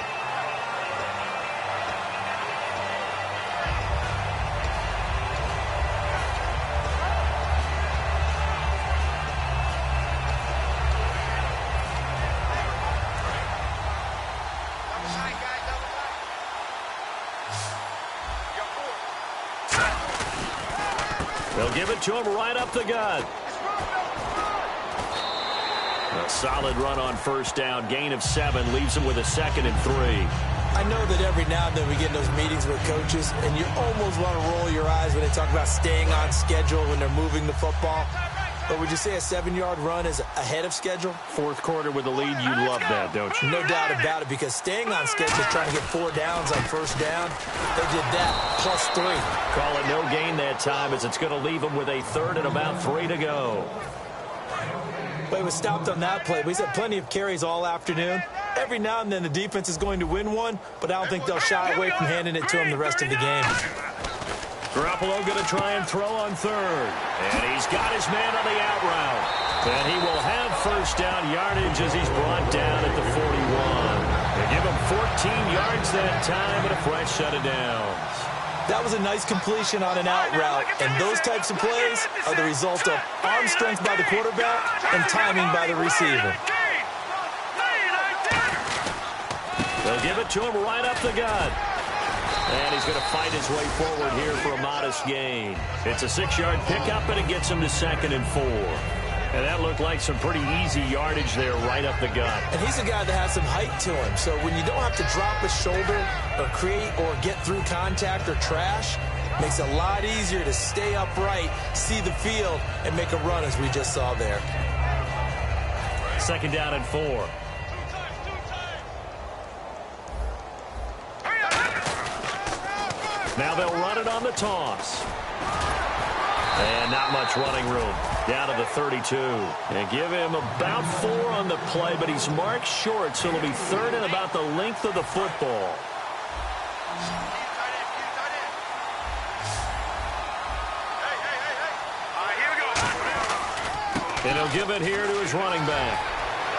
Speaker 3: They'll give it to him right up the gut. A solid run on 1st down. Gain of 7 leaves him with a 2nd and 3.
Speaker 4: I know that every now and then we get in those meetings with coaches, and you almost want to roll your eyes when they talk about staying on schedule when they're moving the football. But would you say a 7-yard run is ahead of schedule?
Speaker 3: Fourth quarter with the lead, you love that, don't you?
Speaker 4: No doubt about it, because staying on schedule, trying to get 4 downs on 1st down, they did that, plus 3.
Speaker 3: Call it no gain that time as it's going to leave them with a 3rd and about 3 to go.
Speaker 4: But he was stopped on that play. He's had plenty of carries all afternoon. Every now and then the defense is going to win one, but I don't think they'll shy away from handing it to him the rest of the game.
Speaker 3: Garoppolo going to try and throw on 3rd. And he's got his man on the out route. And he will have 1st down yardage as he's brought down at the 41. They give him 14 yards that time and a fresh set of downs.
Speaker 4: That was a nice completion on an out route, and those types of plays are the result of arm strength by the quarterback and timing by the receiver.
Speaker 3: They'll give it to him right up the gut. And he's going to fight his way forward here for a modest gain. It's a 6-yard pickup, and it gets him to 2nd and 4. And that looked like some pretty easy yardage there right up the gut.
Speaker 4: And he's a guy that has some height to him. So when you don't have to drop a shoulder or create or get through contact or trash, makes it a lot easier to stay upright, see the field, and make a run as we just saw there.
Speaker 3: 2nd down and 4. Now they'll run it on the toss. And not much running room. Down to the 32. And give him about 4 on the play, but he's marked short, so it'll be 3rd and about the length of the football. And he'll give it here to his running back.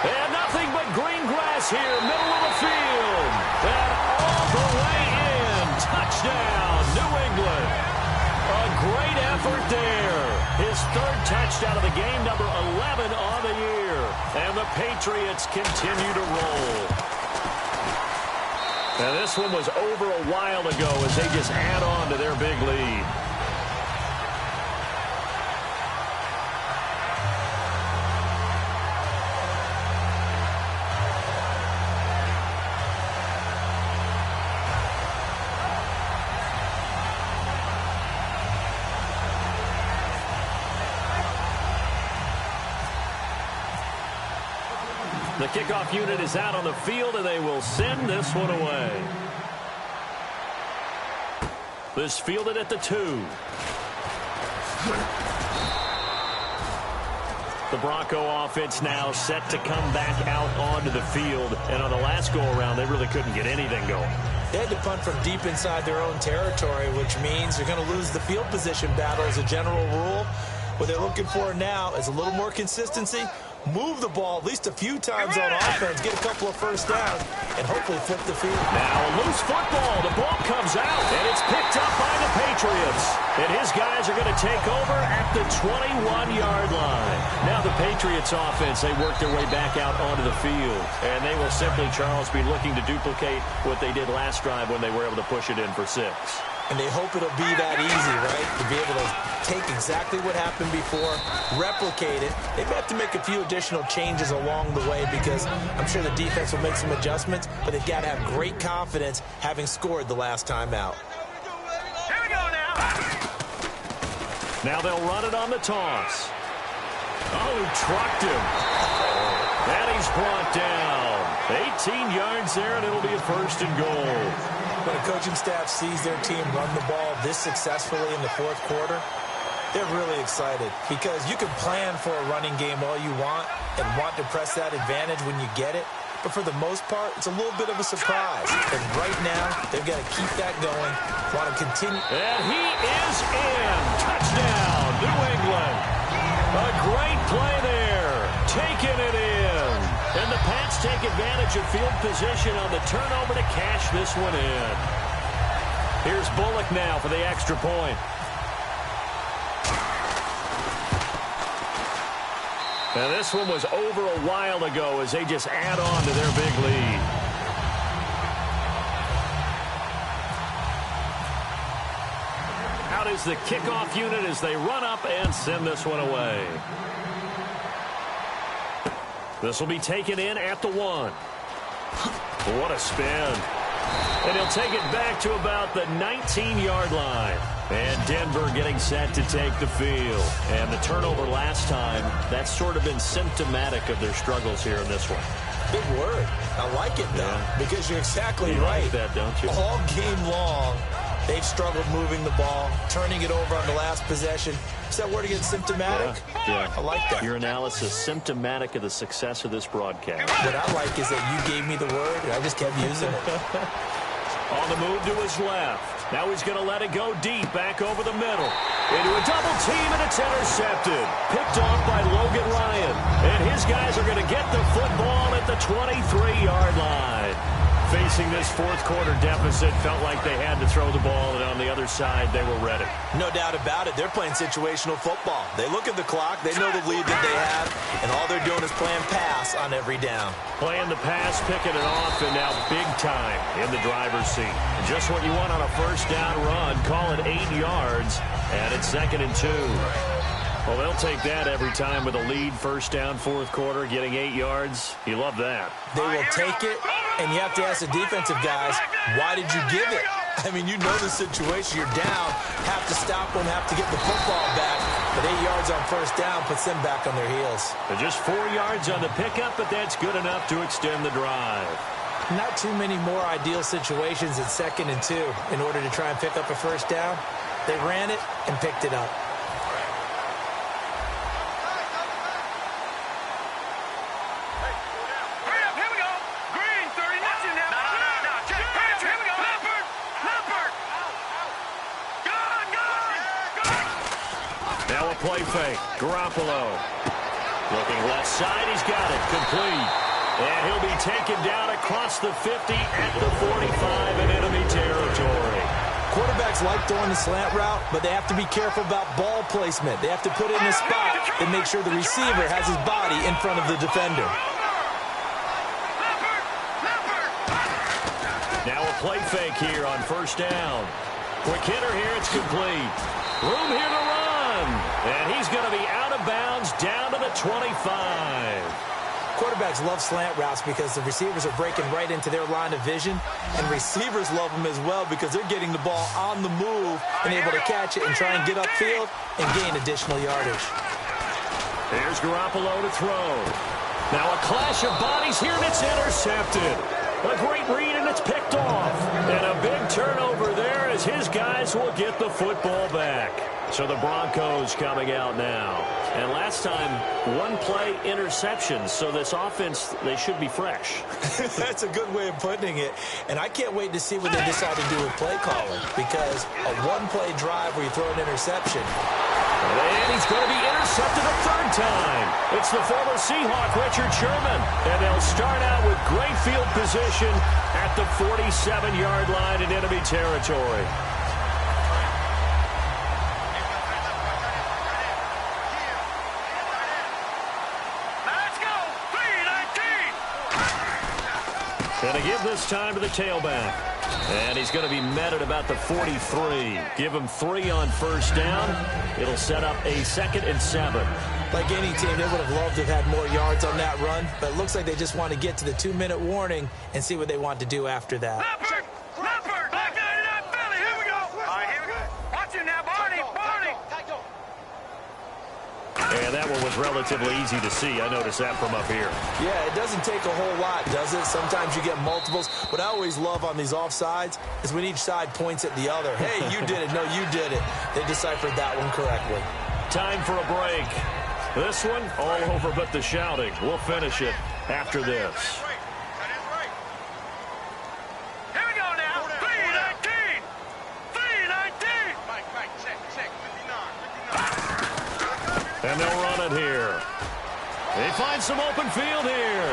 Speaker 3: And nothing but green grass here, middle of the field. And all the way in. Touchdown, New England. A great effort there. His 3rd touchdown of the game, number 11 on the year. And the Patriots continue to roll. Now this one was over a while ago as they just add on to their big lead. The kickoff unit is out on the field, and they will send this one away. This fielded at the 2. The Bronco offense now set to come back out onto the field. And on the last go-around, they really couldn't get anything going.
Speaker 4: They had to punt from deep inside their own territory, which means you're going to lose the field position battle as a general rule. What they're looking for now is a little more consistency, move the ball at least a few times on offense, get a couple of first downs, and hopefully flip the field.
Speaker 3: Now a loose football. The ball comes out, and it's picked up by the Patriots. And his guys are going to take over at the 21-yard line. Now the Patriots offense, they work their way back out onto the field. And they will simply, Charles, be looking to duplicate what they did last drive when they were able to push it in for 6.
Speaker 4: And they hope it'll be that easy, right? To be able to take exactly what happened before, replicate it. They may have to make a few additional changes along the way because I'm sure the defense will make some adjustments, but they've got to have great confidence having scored the last time out.
Speaker 1: Here we go now.
Speaker 3: Now they'll run it on the toss. Oh, he trucked him. And he's brought down. 18 yards there, and it'll be a 1st and goal.
Speaker 4: When a coaching staff sees their team run the ball this successfully in the 4th quarter, they're really excited because you can plan for a running game all you want and want to press that advantage when you get it. But for the most part, it's a little bit of a surprise. And right now, they've got to keep that going, want to continue.
Speaker 3: And he is in. Touchdown, New England. A great play there. Taking it in. And the Pats take advantage of field position on the turnover to cash this one in. Here's Bullock now for the extra point. And this one was over a while ago as they just add on to their big lead. Out is the kickoff unit as they run up and send this one away. This will be taken in at the 1. What a spin. And he'll take it back to about the 19-yard line. And Denver getting set to take the field. And the turnover last time, that's sort of been symptomatic of their struggles here in this one.
Speaker 4: Big word. I like it, though, because you're exactly right.
Speaker 3: You like that, don't you?
Speaker 4: All game long, they've struggled moving the ball, turning it over on the last possession. Is that word again, symptomatic?
Speaker 3: Yeah.
Speaker 4: I like that.
Speaker 3: Your analysis, symptomatic of the success of this broadcast.
Speaker 4: What I like is that you gave me the word, and I just kept using it.
Speaker 3: On the move to his left. Now he's going to let it go deep, back over the middle. Into a double team, and it's intercepted. Picked off by Logan Ryan. And his guys are going to get the football at the 23-yard line. Facing this 4th quarter deficit, felt like they had to throw the ball, and on the other side, they were ready.
Speaker 4: No doubt about it. They're playing situational football. They look at the clock. They know the lead that they have, and all they're doing is playing pass on every down.
Speaker 3: Playing the pass, picking it off, and now big time in the driver's seat. And just what you want on a 1st down run. Call it 8 yards, and it's 2nd and 2. Well, they'll take that every time with a lead, 1st down, 4th quarter, getting 8 yards. You love that.
Speaker 4: They will take it, and you have to ask the defensive guys, why did you give it? I mean, you know the situation. You're down, have to stop them, have to get the football back. But 8 yards on 1st down puts them back on their heels.
Speaker 3: They're just 4 yards on the pickup, but that's good enough to extend the drive.
Speaker 4: Not too many more ideal situations at 2nd and 2 in order to try and pick up a 1st down. They ran it and picked it up.
Speaker 3: Play fake. Garoppolo. Looking left side. He's got it. Complete. And he'll be taken down across the 50 at the 45 in enemy territory.
Speaker 4: Quarterbacks like throwing the slant route, but they have to be careful about ball placement. They have to put it in a spot and make sure the receiver has his body in front of the defender.
Speaker 3: Now a play fake here on 1st down. Quick hitter here. It's complete. Room here to run. And he's going to be out of bounds down to the 25.
Speaker 4: Quarterbacks love slant routes because the receivers are breaking right into their line of vision. And receivers love them as well because they're getting the ball on the move and able to catch it and try and get upfield and gain additional yardage.
Speaker 3: There's Garoppolo to throw. Now a clash of bodies here, and it's intercepted. A great read, and it's picked off. And a big turnover there as his guys will get the football back. So the Broncos coming out now. And last time, one-play interceptions. So this offense, they should be fresh.
Speaker 4: That's a good way of putting it. And I can't wait to see what they decide to do with play calling. Because a one-play drive where you throw an interception.
Speaker 3: And he's going to be intercepted a third time. It's the former Seahawk, Richard Sherman. And they'll start out with great field position at the 47-yard line in enemy territory. Going to give this time to the tailback. And he's going to be met at about the 43. Give him 3 on first down. It'll set up a 2nd and 7.
Speaker 4: Like any team, they would have loved to have had more yards on that run. But it looks like they just want to get to the 2-minute warning and see what they want to do after that.
Speaker 1: Leopard! Leopard! Back out of that belly! Here we go! All right, here we go. Watch it now, Barney! Barney!
Speaker 3: And that one was relatively easy to see. I noticed that from up here.
Speaker 4: Yeah, it doesn't take a whole lot, does it? Sometimes you get multiples. What I always love on these offsides is when each side points at the other. Hey, you did it. No, you did it. They deciphered that one correctly.
Speaker 3: Time for a break. This one, all over but the shouting. We'll finish it after this.
Speaker 1: Here we go now. 3-19! 3-19! Mike, check. 59.
Speaker 3: And they'll run it here. They find some open field here.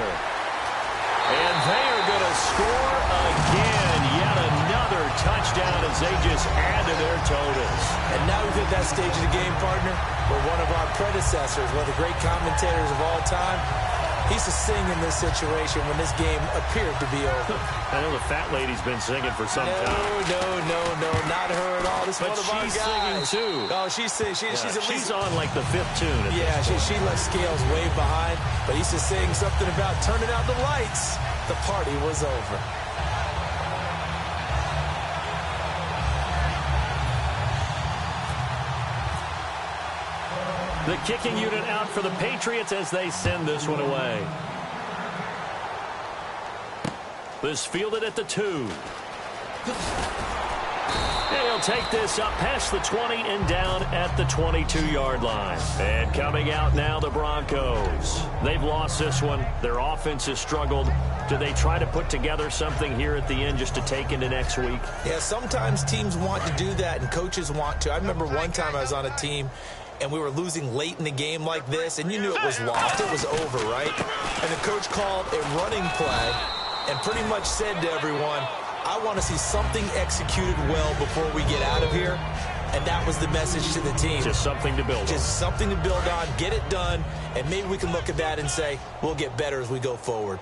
Speaker 3: And they are going to score again. Yet another touchdown as they just add to their totals.
Speaker 4: And now we've hit that stage of the game, partner, where one of our predecessors, one of the great commentators of all time, he used to sing in this situation when this game appeared to be over.
Speaker 3: I know the fat lady's been singing for some time.
Speaker 4: No, not her at all. This is one of our guys.
Speaker 3: But she's singing too.
Speaker 4: Oh, she's singing. She's
Speaker 3: on like the 5th tune.
Speaker 4: Yeah, she left Scales way behind, but he used to sing something about turning out the lights. The party was over.
Speaker 3: The kicking unit out for the Patriots as they send this one away. This fielded at the 2. And he'll take this up past the 20 and down at the 22-yard line. And coming out now, the Broncos. They've lost this one. Their offense has struggled. Do they try to put together something here at the end just to take into next week?
Speaker 4: Yeah, sometimes teams want to do that and coaches want to. I remember one time I was on a team and we were losing late in the game like this, and you knew it was lost. It was over, right? And the coach called a running play and pretty much said to everyone, I want to see something executed well before we get out of here. And that was the message to the team.
Speaker 3: Just something to build on.
Speaker 4: Just something to build on, get it done, and maybe we can look at that and say, we'll get better as we go forward.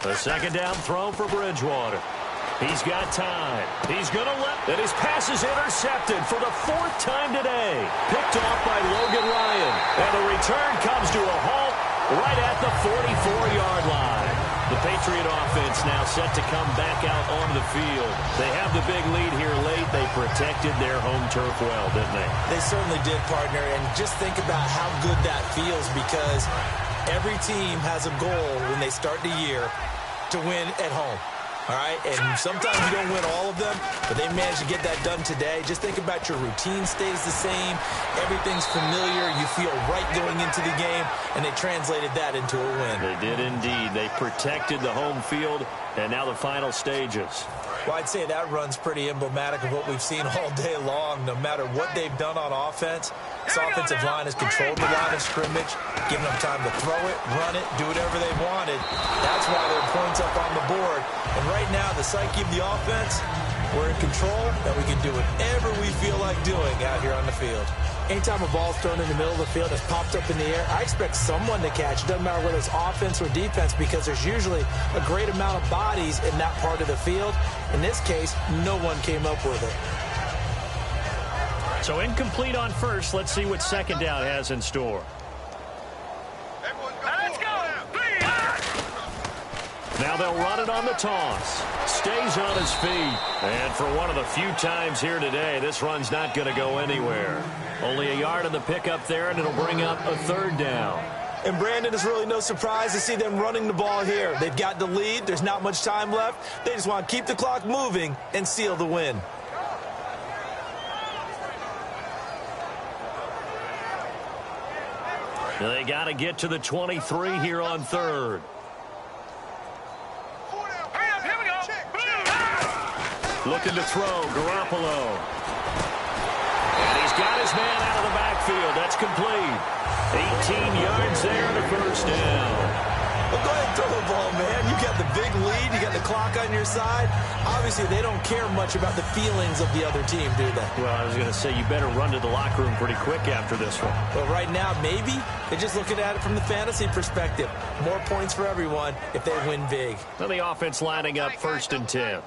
Speaker 3: The second down throw for Bridgewater. He's got time. He's going to let... And his pass is intercepted for the 4th time today. Picked off by Logan Ryan. And the return comes to a halt right at the 44-yard line. The Patriot offense now set to come back out onto the field. They have the big lead here late. They protected their home turf well, didn't they?
Speaker 4: They certainly did, partner. And just think about how good that feels, because every team has a goal when they start the year to win at home. All right, and sometimes you don't win all of them, but they managed to get that done today. Just think about your routine stays the same. Everything's familiar. You feel right going into the game, and they translated that into a win.
Speaker 3: They did indeed. They protected the home field, and now the final stages.
Speaker 4: Well, I'd say that run's pretty emblematic of what we've seen all day long. No matter what they've done on offense, this offensive line has controlled the line of scrimmage, given them time to throw it, run it, do whatever they wanted. That's why there are points up on the board. And right now, the psyche of the offense, we're in control, and we can do whatever we feel like doing out here on the field. Anytime a ball's thrown in the middle of the field, it's popped up in the air, I expect someone to catch. It doesn't matter whether it's offense or defense, because there's usually a great amount of bodies in that part of the field. In this case, no one came up with it.
Speaker 3: So incomplete on first. Let's see what second down has in store.
Speaker 1: Let's go!
Speaker 3: Now they'll run it on the toss. Stays on his feet. And for one of the few times here today, this run's not going to go anywhere. Only a yard on the pickup there, and it'll bring up a 3rd down.
Speaker 4: And Brandon, it's really no surprise to see them running the ball here. They've got the lead. There's not much time left. They just want to keep the clock moving and seal the win.
Speaker 3: They got to get to the 23 here on third. Looking to throw, Garoppolo. And he's got his man out of the backfield. That's complete. 18 yards there and a first down.
Speaker 4: Well, go ahead and throw the ball, man. You got the big lead. You got the clock on your side. Obviously, they don't care much about the feelings of the other team, do they?
Speaker 3: Well, I was going to say you better run to the locker room pretty quick after this one.
Speaker 4: Well, right now, maybe. They're just looking at it from the fantasy perspective. More points for everyone if they win big.
Speaker 3: Well, the offense lining up 1st and 10.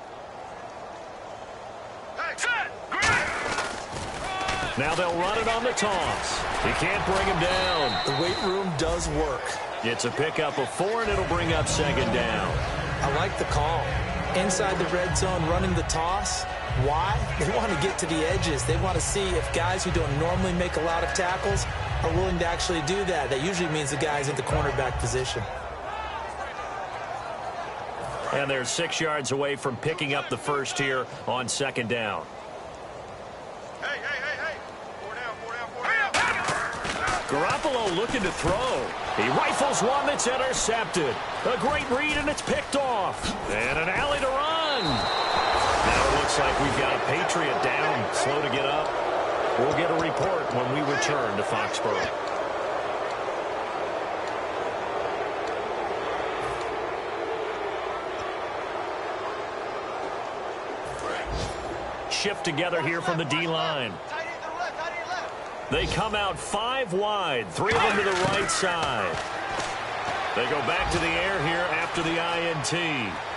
Speaker 3: Now they'll run it on the toss. He can't bring him down.
Speaker 4: The weight room does work.
Speaker 3: It's a pickup of 4, and it'll bring up 2nd down.
Speaker 4: I like the call. Inside the red zone, running the toss. Why? They want to get to the edges. They want to see if guys who don't normally make a lot of tackles are willing to actually do that. That usually means the guys at the cornerback position.
Speaker 3: And they're 6 yards away from picking up the first here on 2nd down. Garoppolo looking to throw. He rifles one that's intercepted. A great read, and it's picked off. And an alley to run. Now it looks like we've got a Patriot down, slow to get up. We'll get a report when we return to Foxborough. Shift together here from the D-line. They come out 5 wide, 3 of them to the right side. They go back to the air here after the INT.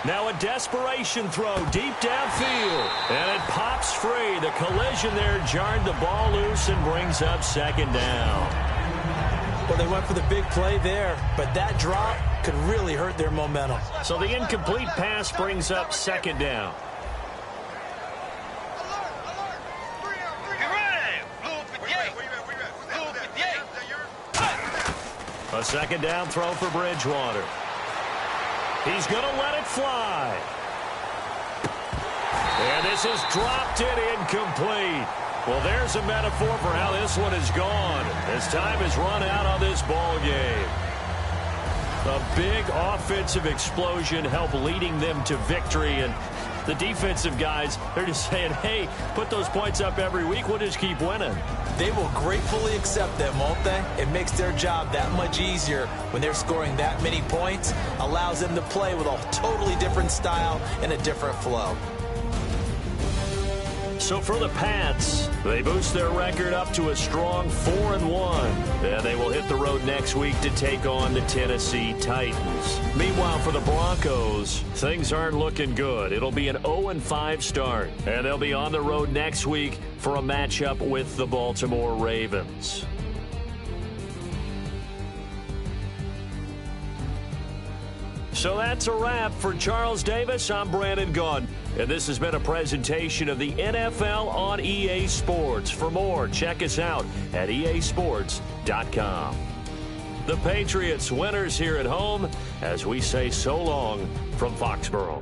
Speaker 3: Now a desperation throw deep downfield. And it pops free. The collision there jarred the ball loose and brings up 2nd down.
Speaker 4: Well, they went for the big play there, but that drop could really hurt their momentum.
Speaker 3: So the incomplete pass brings up 2nd down. A 2nd down throw for Bridgewater. He's going to let it fly. And this is dropped it incomplete. Well, there's a metaphor for how this one is gone. As time is run out on this ball game. A big offensive explosion helped leading them to victory. And the defensive guys, they're just saying, hey, put those points up every week. We'll just keep winning.
Speaker 4: They will gratefully accept them, won't they? It makes their job that much easier when they're scoring that many points. Allows them to play with a totally different style and a different flow.
Speaker 3: So for the Pats, they boost their record up to a strong 4-1. And they will hit the road next week to take on the Tennessee Titans. Meanwhile, for the Broncos, things aren't looking good. It'll be an 0-5 start. And they'll be on the road next week for a matchup with the Baltimore Ravens. So that's a wrap. For Charles Davis, I'm Brandon Gaudin. And this has been a presentation of the NFL on EA Sports. For more, check us out at easports.com. The Patriots winners here at home as we say so long from Foxborough.